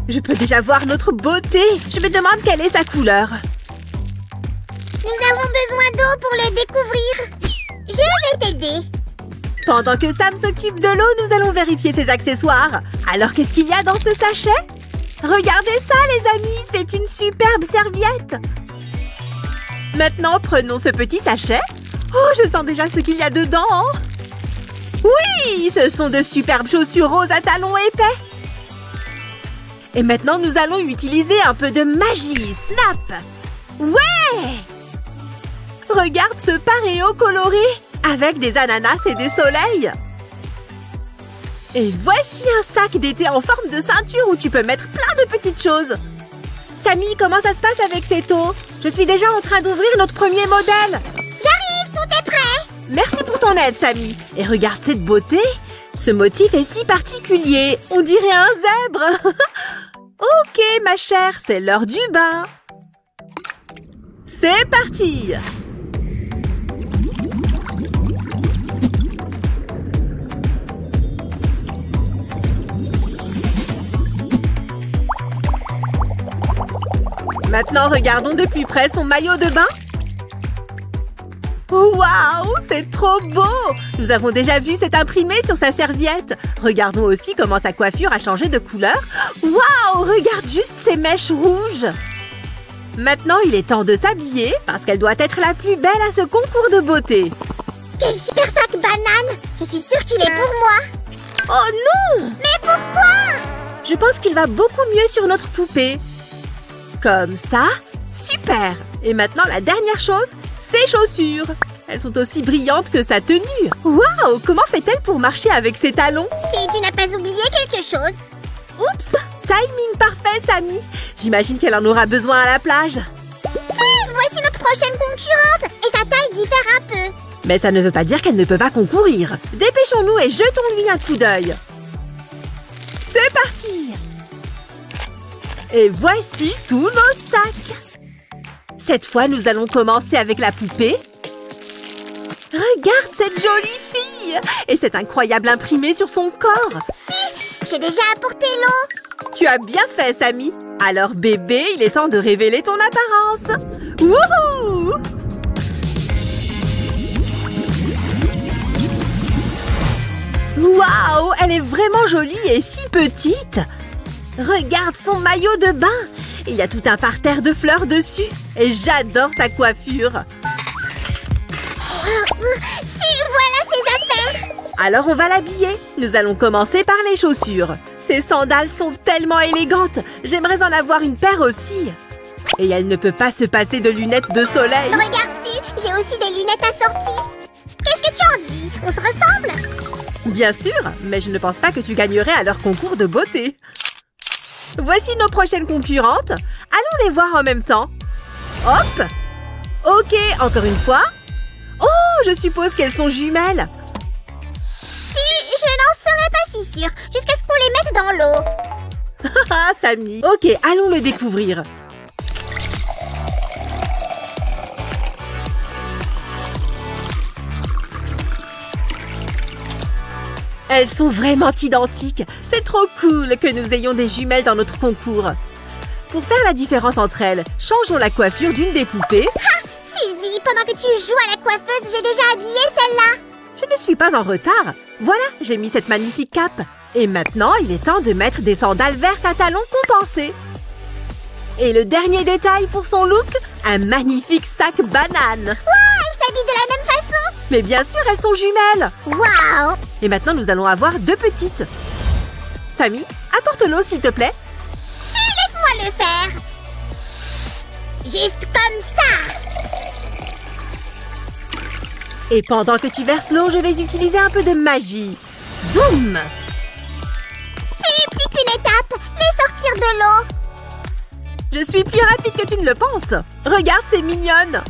Je peux déjà voir notre beauté. Je me demande quelle est sa couleur. Nous avons besoin d'eau pour le découvrir. Je vais t'aider. Pendant que Sam s'occupe de l'eau, nous allons vérifier ses accessoires. Alors, qu'est-ce qu'il y a dans ce sachet? Regardez ça, les amis, c'est une superbe serviette. Maintenant, prenons ce petit sachet. Oh, je sens déjà ce qu'il y a dedans. Oui, ce sont de superbes chaussures roses à talons épais. Et maintenant, nous allons utiliser un peu de magie. Snap! Ouais! Regarde ce paréo coloré avec des ananas et des soleils. Et voici un sac d'été en forme de ceinture où tu peux mettre plein de petites choses. Sammy, comment ça se passe avec cette eau? Je suis déjà en train d'ouvrir notre premier modèle. J'arrive, tout est prêt. Merci pour ton aide, Sammy. Et regarde cette beauté. Ce motif est si particulier. On dirait un zèbre. Ok, ma chère, c'est l'heure du bain. C'est parti. Maintenant, regardons de plus près son maillot de bain. Waouh, c'est trop beau! Nous avons déjà vu cet imprimé sur sa serviette. Regardons aussi comment sa coiffure a changé de couleur. Waouh, regarde juste ses mèches rouges. Maintenant, il est temps de s'habiller parce qu'elle doit être la plus belle à ce concours de beauté. Quel super sac banane! Je suis sûre qu'il est pour moi. Oh non! Mais pourquoi? Je pense qu'il va beaucoup mieux sur notre poupée. Comme ça, super! Et maintenant, la dernière chose, ses chaussures. Elles sont aussi brillantes que sa tenue. Waouh! Comment fait-elle pour marcher avec ses talons? Si tu n'as pas oublié quelque chose. Oups! Timing parfait, Sammy. J'imagine qu'elle en aura besoin à la plage. Si, voici notre prochaine concurrente. Et sa taille diffère un peu. Mais ça ne veut pas dire qu'elle ne peut pas concourir. Dépêchons-nous et jetons-lui un coup d'œil. C'est parti! Et voici tous nos sacs. Cette fois, nous allons commencer avec la poupée. Regarde cette jolie fille! Et cet incroyable imprimé sur son corps. Si, j'ai déjà apporté l'eau. Tu as bien fait, Sammy. Alors, bébé, il est temps de révéler ton apparence. Wouhou! Waouh! Elle est vraiment jolie et si petite. Regarde son maillot de bain. Il y a tout un parterre de fleurs dessus. Et j'adore sa coiffure. Si, voilà ses affaires. Alors on va l'habiller. Nous allons commencer par les chaussures. Ces sandales sont tellement élégantes. J'aimerais en avoir une paire aussi. Et elle ne peut pas se passer de lunettes de soleil. Regarde-tu, j'ai aussi des lunettes assorties. Qu'est-ce que tu en dis? On se ressemble? Bien sûr, mais je ne pense pas que tu gagnerais à leur concours de beauté. Voici nos prochaines concurrentes. Allons les voir en même temps. Hop! Ok, encore une fois. Oh, je suppose qu'elles sont jumelles. Si, je n'en serais pas si sûre, jusqu'à ce qu'on les mette dans l'eau. Ah, Samy. Ok, allons le découvrir. Elles sont vraiment identiques. C'est trop cool que nous ayons des jumelles dans notre concours. Pour faire la différence entre elles, changeons la coiffure d'une des poupées. Ah, Suzy, pendant que tu joues à la coiffeuse, j'ai déjà habillé celle-là. Je ne suis pas en retard. Voilà, j'ai mis cette magnifique cape. Et maintenant, il est temps de mettre des sandales vertes à talons compensés. Et le dernier détail pour son look, un magnifique sac banane. Waouh, elles s'habillent de la même façon. Mais bien sûr, elles sont jumelles. Waouh. Et maintenant, nous allons avoir 2 petites. Samy, apporte l'eau, s'il te plaît. Si, laisse-moi le faire. Juste comme ça. Et pendant que tu verses l'eau, je vais utiliser un peu de magie. Zoom! Si, plus qu'une étape. Les sortir de l'eau. Je suis plus rapide que tu ne le penses. Regarde, c'est mignonne.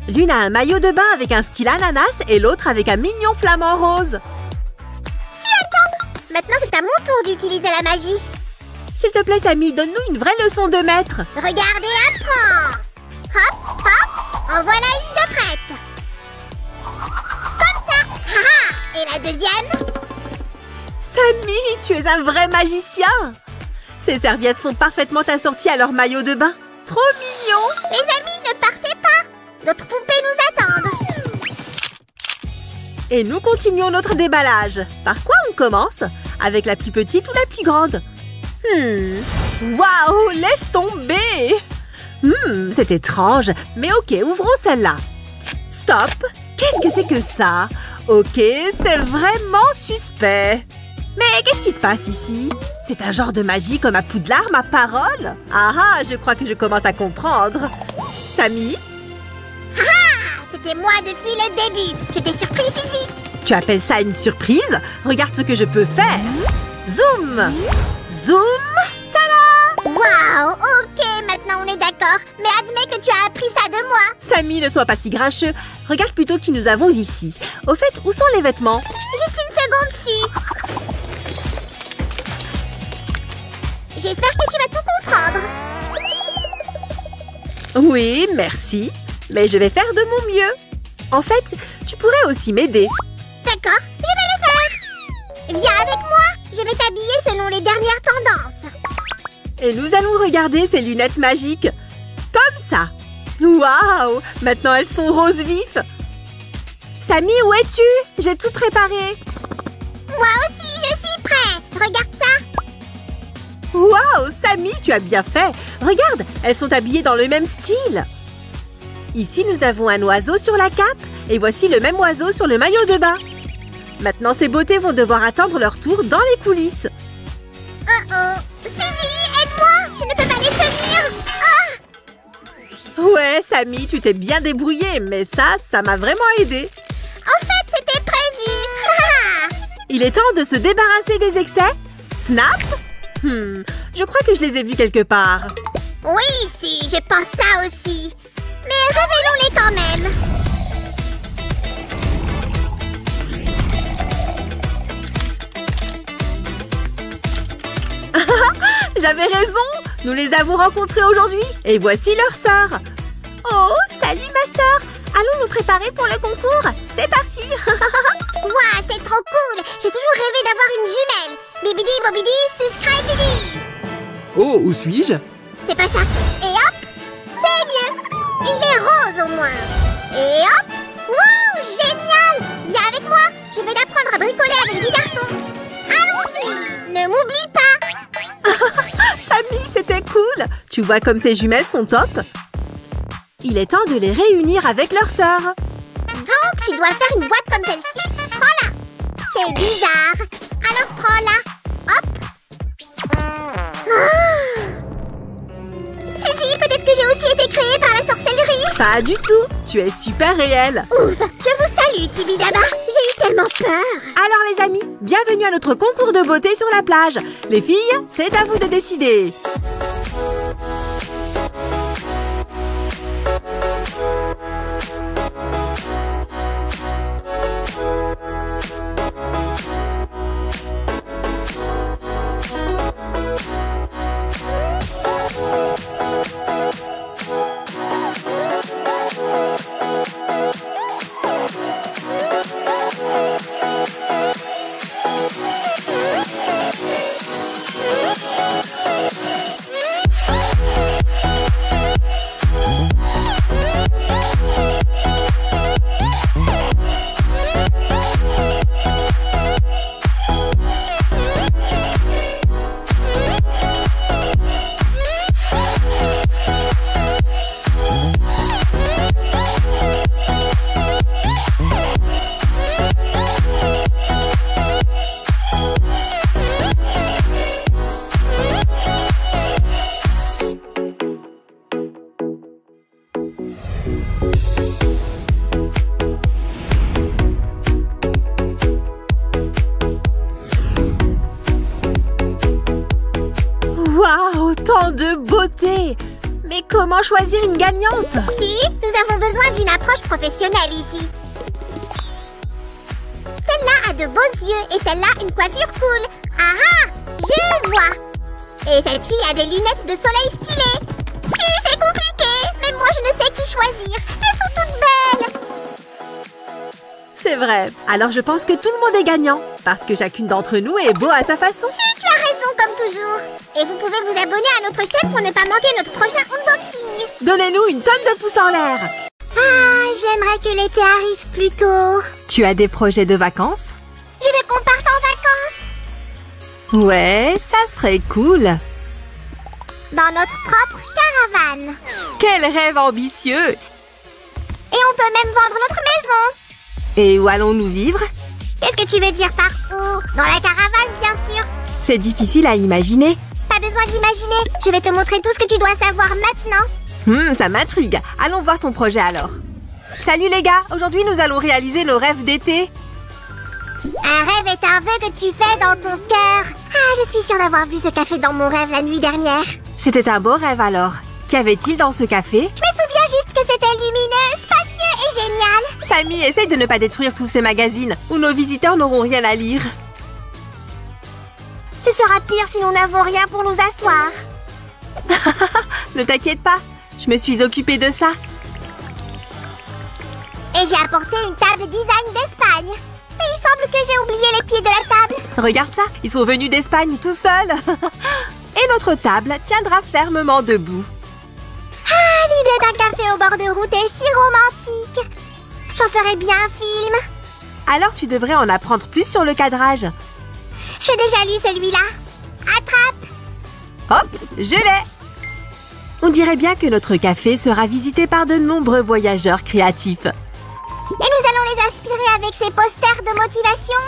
L'une a un maillot de bain avec un style ananas et l'autre avec un mignon flamant rose. Si, attends. Maintenant, c'est à mon tour d'utiliser la magie. S'il te plaît, Samy, donne-nous une vraie leçon de maître. Regardez, apprends. Hop, hop. En voilà une de prête. Comme ça. Haha. Et la deuxième? Samy, tu es un vrai magicien. Ces serviettes sont parfaitement assorties à leur maillot de bain. Trop mignon. Les amis, ne partez pas. D'autres poupées nous attendent. Et nous continuons notre déballage. Par quoi on commence? Avec la plus petite ou la plus grande? Waouh, laisse tomber. C'est étrange. Mais ok, ouvrons celle-là. Stop. Qu'est-ce que c'est que ça? Ok, c'est vraiment suspect. Mais qu'est-ce qui se passe ici? C'est un genre de magie comme à Poudlard, ma parole? Ah, je crois que je commence à comprendre. Samy? C'était moi depuis le début. J'étais surprise, Suzy. Tu appelles ça une surprise? Regarde ce que je peux faire. Zoom! Zoom! Tada! Waouh, ok, maintenant on est d'accord. Mais admets que tu as appris ça de moi. Samy, ne sois pas si grincheux. Regarde plutôt qui nous avons ici. Au fait, où sont les vêtements? Juste une seconde, Su. J'espère que tu vas tout comprendre. Oui, merci. Mais je vais faire de mon mieux. En fait, tu pourrais aussi m'aider. D'accord, je vais le faire. Viens avec moi. Je vais t'habiller selon les dernières tendances. Et nous allons regarder ces lunettes magiques. Comme ça. Waouh! Maintenant, elles sont rose vif. Samy, où es-tu? J'ai tout préparé. Moi aussi, je suis prêt. Regarde ça. Waouh, Samy, tu as bien fait. Regarde, elles sont habillées dans le même style. Ici, nous avons un oiseau sur la cape et voici le même oiseau sur le maillot de bain. Maintenant, ces beautés vont devoir attendre leur tour dans les coulisses. Oh. Suzy, aide-moi. Je ne peux pas les tenir. Ah. Ouais, Samy, tu t'es bien débrouillée, mais ça m'a vraiment aidé. En fait, c'était prévu. Il est temps de se débarrasser des excès. Snap! Je crois que je les ai vus quelque part. Oui, si, je pense ça aussi. Mais révélons-les quand même. J'avais raison. Nous les avons rencontrés aujourd'hui. Et voici leur sœur. Oh, salut ma sœur. Allons nous préparer pour le concours. C'est parti. Ouah, c'est trop cool. J'ai toujours rêvé d'avoir une jumelle. Bibidi bobidi, subscribidi. Oh, où suis-je? C'est pas ça. Et hop, c'est mieux. Il est rose au moins. Et hop. Wow, génial. Viens avec moi. Je vais t'apprendre à bricoler avec du carton. Allons-y. Ne m'oublie pas. Samy, c'était cool. Tu vois comme ces jumelles sont top. Il est temps de les réunir avec leur sœur. Donc, tu dois faire une boîte comme celle-ci. Prends-la. C'est bizarre. Alors, prends-la. Hop. Suzy, peut-être que j'ai aussi été créée par la sorcellerie. Pas du tout. Tu es super réelle. Ouf, je vous salue, Tibidaba. J'ai eu tellement peur. Alors les amis, bienvenue à notre concours de beauté sur la plage. Les filles, c'est à vous de décider. de beauté! Mais comment choisir une gagnante? Si, nous avons besoin d'une approche professionnelle ici. Celle-là a de beaux yeux et celle-là une coiffure cool. Ah ah! Je vois! Et cette fille a des lunettes de soleil stylées. Si, c'est compliqué! Même moi, je ne sais qui choisir. Elles sont toutes belles! C'est vrai. Alors je pense que tout le monde est gagnant. Parce que chacune d'entre nous est beau à sa façon. Si, tu as raison comme toujours. Et vous pouvez vous abonner à notre chaîne pour ne pas manquer notre prochain unboxing. Donnez-nous une tonne de pouces en l'air. Ah, j'aimerais que l'été arrive plus tôt. Tu as des projets de vacances? Je veux qu'on parte en vacances. Ouais, ça serait cool. Dans notre propre caravane. Quel rêve ambitieux! Et on peut même vendre notre maison. Et où allons-nous vivre? Qu'est-ce que tu veux dire par où? Dans la caravane, bien sûr. C'est difficile à imaginer. Pas besoin d'imaginer. Je vais te montrer tout ce que tu dois savoir maintenant. Ça m'intrigue. Allons voir ton projet alors. Salut les gars, aujourd'hui nous allons réaliser nos rêves d'été. Un rêve est un vœu que tu fais dans ton cœur. Ah, je suis sûre d'avoir vu ce café dans mon rêve la nuit dernière. C'était un beau rêve alors. Qu'avait-il dans ce café? Je me souviens juste que c'était lumineux, spacieux et génial. Samy, essaye de ne pas détruire tous ces magazines où nos visiteurs n'auront rien à lire. Ce sera pire si nous n'avons rien pour nous asseoir. Ne t'inquiète pas, je me suis occupée de ça. Et j'ai apporté une table design d'Espagne. Mais il semble que j'ai oublié les pieds de la table. Regarde ça, ils sont venus d'Espagne tout seuls. Et notre table tiendra fermement debout. Ah, l'idée d'un café au bord de route est si romantique. J'en ferais bien un film. Alors tu devrais en apprendre plus sur le cadrage. J'ai déjà lu celui-là. Attrape. Hop, je l'ai. On dirait bien que notre café sera visité par de nombreux voyageurs créatifs. Et nous allons les inspirer avec ces posters de motivation.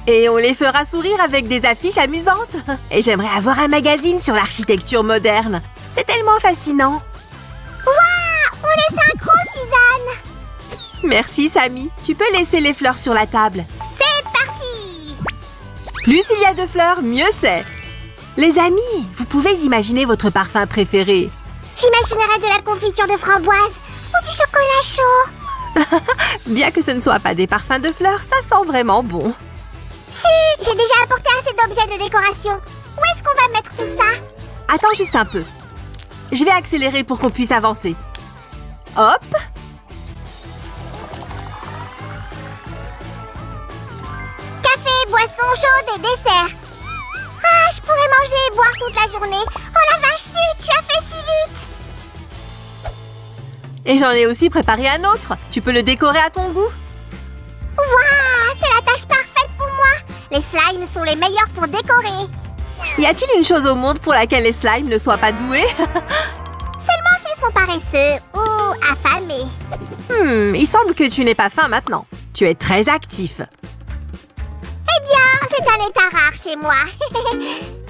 Et on les fera sourire avec des affiches amusantes. Et j'aimerais avoir un magazine sur l'architecture moderne. C'est tellement fascinant. Waouh, on est synchro, Suzanne. Merci, Samy. Tu peux laisser les fleurs sur la table. C'est parti. Plus il y a de fleurs, mieux c'est. Les amis, vous pouvez imaginer votre parfum préféré. J'imaginerais de la confiture de framboise ou du chocolat chaud. Bien que ce ne soit pas des parfums de fleurs, ça sent vraiment bon. Si, j'ai déjà apporté assez d'objets de décoration. Où est-ce qu'on va mettre tout ça? Attends juste un peu. Je vais accélérer pour qu'on puisse avancer. Hop! Café, boisson chaude et dessert. Ah, je pourrais manger et boire toute la journée. Oh la vache, tu as fait si vite. Et j'en ai aussi préparé un autre. Tu peux le décorer à ton goût. Waouh, c'est la tâche parfaite pour moi. Les slimes sont les meilleurs pour décorer. Y a-t-il une chose au monde pour laquelle les slimes ne soient pas doués? Seulement s'ils sont paresseux ou affamés. Il semble que tu n'es pas faim maintenant. Tu es très actif. Eh bien, c'est un état rare chez moi.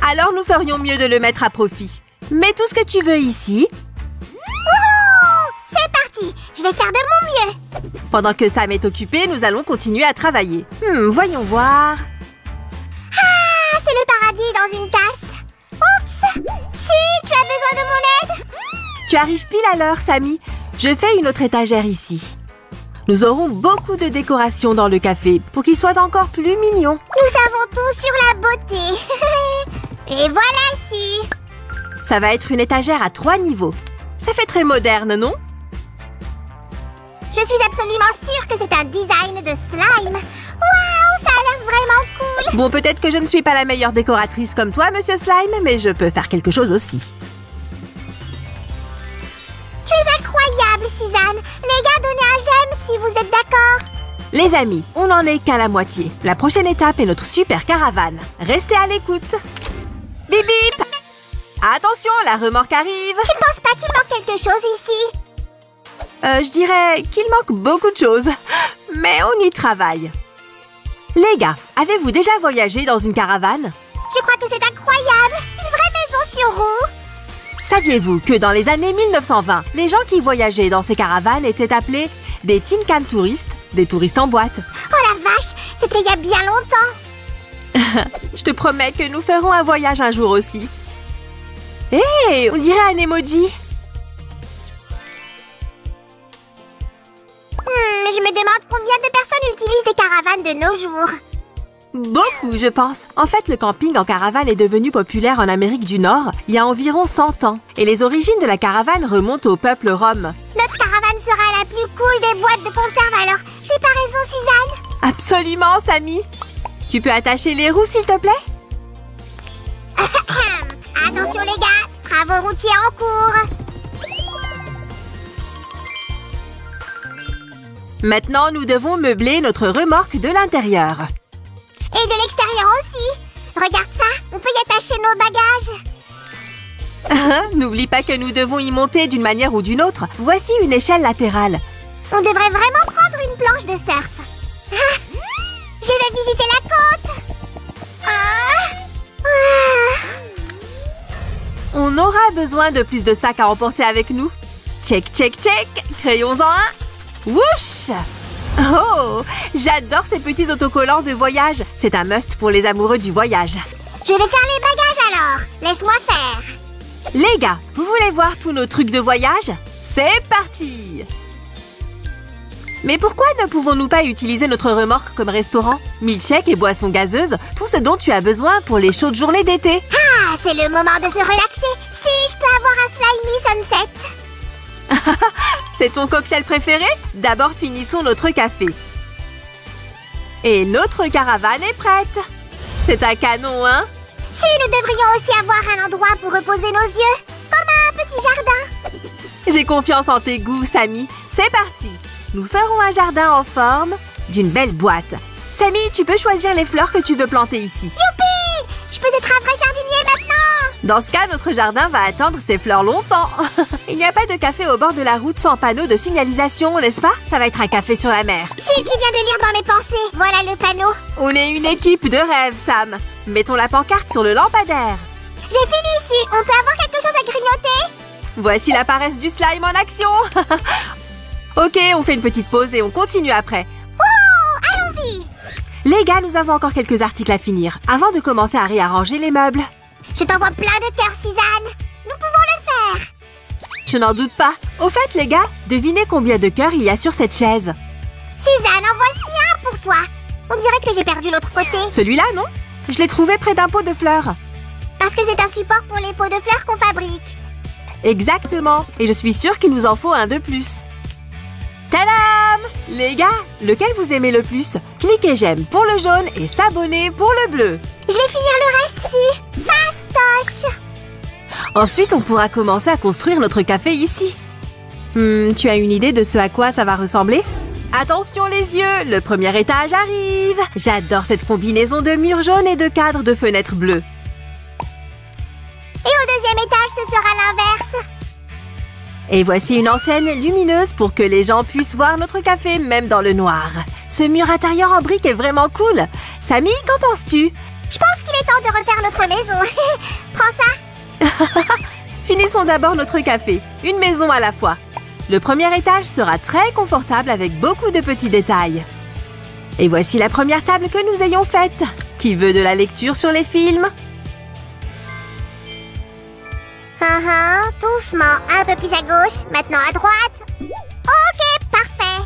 Alors nous ferions mieux de le mettre à profit. Mets tout ce que tu veux ici. C'est parti, je vais faire de mon mieux. Pendant que Sam est occupé, nous allons continuer à travailler. Voyons voir. Ah, c'est le paradis dans une tasse. Oups. Si, tu as besoin de mon aide? Tu arrives pile à l'heure, Samy. Je fais une autre étagère ici. Nous aurons beaucoup de décorations dans le café pour qu'il soit encore plus mignon. Nous savons tout sur la beauté. Et voilà, Su. Ça va être une étagère à 3 niveaux. Ça fait très moderne, non? Je suis absolument sûre que c'est un design de slime. Waouh, ça a l'air vraiment cool. Bon, peut-être que je ne suis pas la meilleure décoratrice comme toi, Monsieur Slime, mais je peux faire quelque chose aussi. Tu es incroyable, Suzanne. Les gars, donnez un j'aime si vous êtes d'accord. Les amis, on n'en est qu'à la moitié. La prochaine étape est notre super caravane. Restez à l'écoute. Bip bip! Attention, la remorque arrive. Tu ne penses pas qu'il manque quelque chose ici? Je dirais qu'il manque beaucoup de choses. Mais on y travaille. Les gars, avez-vous déjà voyagé dans une caravane? Je crois que c'est incroyable. Une vraie maison sur roues. Saviez-vous que dans les années 1920, les gens qui voyageaient dans ces caravanes étaient appelés des tin can touristes, des touristes en boîte? Oh la vache, c'était il y a bien longtemps. Je te promets que nous ferons un voyage un jour aussi. Hé, on dirait un emoji. Je me demande combien de personnes utilisent des caravanes de nos jours. Beaucoup, je pense. En fait, le camping en caravane est devenu populaire en Amérique du Nord il y a environ 100 ans. Et les origines de la caravane remontent au peuple rom. Notre caravane sera la plus cool des boîtes de conserve, alors j'ai pas raison, Suzanne? Absolument, Sammy. Tu peux attacher les roues, s'il te plaît? Attention les gars, travaux routiers en cours. Maintenant, nous devons meubler notre remorque de l'intérieur. Et de l'extérieur aussi. Regarde ça, on peut y attacher nos bagages. N'oublie pas que nous devons y monter d'une manière ou d'une autre. Voici une échelle latérale. On devrait vraiment prendre une planche de surf. Je vais visiter la côte. On aura besoin de plus de sacs à emporter avec nous. Check, check, check. Crayons en un. Wouch! Oh, j'adore ces petits autocollants de voyage. C'est un must pour les amoureux du voyage. Je vais faire les bagages alors. Laisse-moi faire. Les gars, vous voulez voir tous nos trucs de voyage? C'est parti! Mais pourquoi ne pouvons-nous pas utiliser notre remorque comme restaurant? Milkshake et boissons gazeuses, tout ce dont tu as besoin pour les chaudes journées d'été. Ah, c'est le moment de se relaxer. Si je peux avoir un slimy sunset. C'est ton cocktail préféré? D'abord, finissons notre café. Et notre caravane est prête. C'est un canon, hein? Si, nous devrions aussi avoir un endroit pour reposer nos yeux. Comme un petit jardin. J'ai confiance en tes goûts, Sammy. C'est parti. Nous ferons un jardin en forme d'une belle boîte. Sammy, tu peux choisir les fleurs que tu veux planter ici. Youpi! Je peux être un vrai jardinier maintenant. Dans ce cas, notre jardin va attendre ses fleurs longtemps. Il n'y a pas de café au bord de la route sans panneau de signalisation, n'est-ce pas? Ça va être un café sur la mer. Si, tu viens de lire dans mes pensées. Voilà le panneau. On est une équipe de rêve, Sam. Mettons la pancarte sur le lampadaire. J'ai fini, Su. On peut avoir quelque chose à grignoter? Voici la paresse du slime en action. Ok, on fait une petite pause et on continue après. Wouhou! Allons-y! Les gars, nous avons encore quelques articles à finir avant de commencer à réarranger les meubles. Je t'envoie plein de cœurs, Suzanne. Nous pouvons le faire. Je n'en doute pas. Au fait, les gars, devinez combien de cœurs il y a sur cette chaise. Suzanne, en voici un pour toi. On dirait que j'ai perdu l'autre côté. Celui-là, non? Je l'ai trouvé près d'un pot de fleurs. Parce que c'est un support pour les pots de fleurs qu'on fabrique. Exactement. Et je suis sûre qu'il nous en faut un de plus. Tadam! Les gars, lequel vous aimez le plus? Cliquez j'aime pour le jaune et s'abonner pour le bleu. Je vais finir le reste, Su. Fastoche! Ensuite, on pourra commencer à construire notre café ici. Tu as une idée de ce à quoi ça va ressembler? Attention les yeux, le premier étage arrive. J'adore cette combinaison de murs jaunes et de cadres de fenêtres bleues. Et au deuxième étage, ce sera l'inverse. Et voici une enseigne lumineuse pour que les gens puissent voir notre café même dans le noir. Ce mur intérieur en briques est vraiment cool. Samy, qu'en penses-tu? Je pense qu'il est temps de refaire notre maison. Prends ça. Finissons d'abord notre café, une maison à la fois. Le premier étage sera très confortable avec beaucoup de petits détails. Et voici la première table que nous ayons faite. Qui veut de la lecture sur les films? Doucement, un peu plus à gauche, maintenant à droite. Ok, parfait.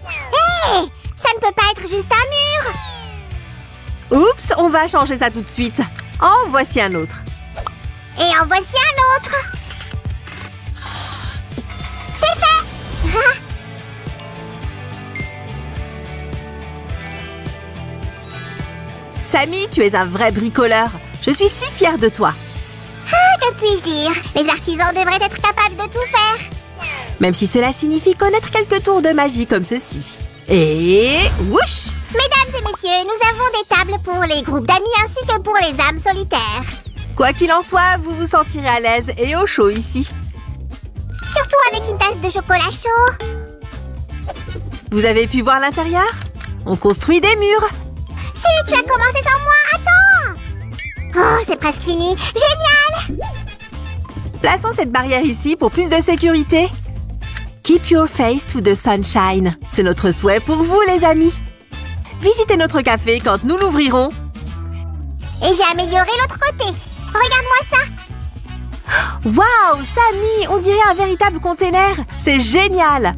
Hé, ça ne peut pas être juste un mur. Oups, on va changer ça tout de suite. En voici un autre. Et en voici un autre. C'est fait. Sammy, tu es un vrai bricoleur. Je suis si fière de toi. Que puis-je dire? Les artisans devraient être capables de tout faire. Même si cela signifie connaître quelques tours de magie comme ceci. Et... whoosh! Mesdames et messieurs, nous avons des tables pour les groupes d'amis ainsi que pour les âmes solitaires. Quoi qu'il en soit, vous vous sentirez à l'aise et au chaud ici. Surtout avec une tasse de chocolat chaud. Vous avez pu voir l'intérieur? On construit des murs. Si, tu as commencé sans moi, attends! Oh, c'est presque fini. Génial! Plaçons cette barrière ici pour plus de sécurité. Keep your face to the sunshine. C'est notre souhait pour vous, les amis. Visitez notre café quand nous l'ouvrirons. Et j'ai amélioré l'autre côté. Regarde-moi ça. Waouh, Sammy, on dirait un véritable container. C'est génial.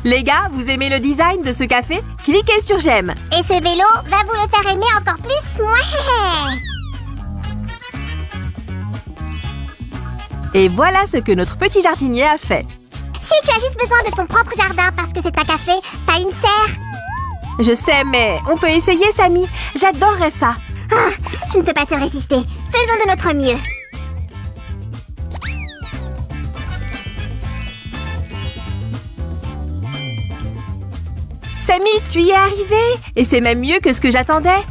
Les gars, vous aimez le design de ce café? Cliquez sur j'aime. Et ce vélo va vous le faire aimer encore plus. Mouais. Et voilà ce que notre petit jardinier a fait. Si tu as juste besoin de ton propre jardin parce que c'est un café, t'as une serre. Je sais, mais on peut essayer, Sammy. J'adorerais ça. Ah, je ne peux pas te résister. Faisons de notre mieux. Sammy, tu y es arrivé. Et c'est même mieux que ce que j'attendais.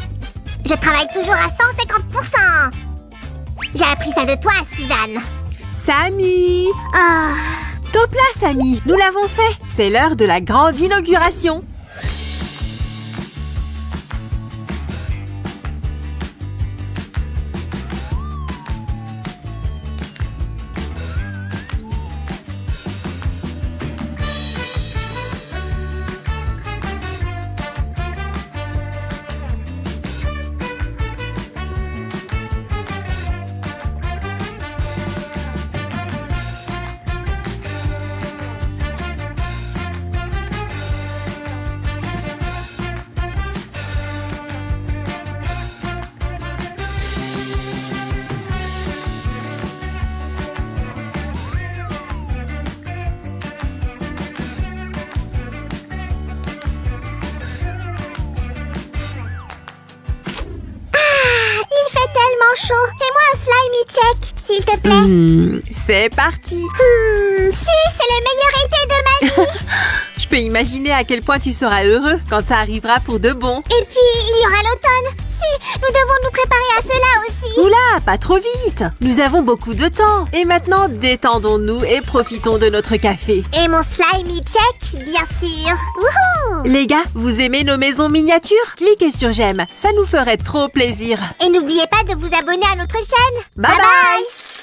Je travaille toujours à 150%. J'ai appris ça de toi, Suzanne. Sammy. Ah, Top là, Sammy. Nous l'avons fait. C'est l'heure de la grande inauguration. chaud. Fais-moi un slimy check, s'il te plaît. C'est parti. Si, c'est le meilleur été de ma vie. Je peux imaginer à quel point tu seras heureux quand ça arrivera pour de bon. Et puis, il y aura l'automne. Si, nous devons nous préparer à cela aussi. Oula, pas trop vite. Nous avons beaucoup de temps. Et maintenant, détendons-nous et profitons de notre café. Et mon slimy check, bien sûr. Wouhou! Les gars, vous aimez nos maisons miniatures? Cliquez sur j'aime, ça nous ferait trop plaisir. Et n'oubliez pas de vous abonner à notre chaîne. Bye bye.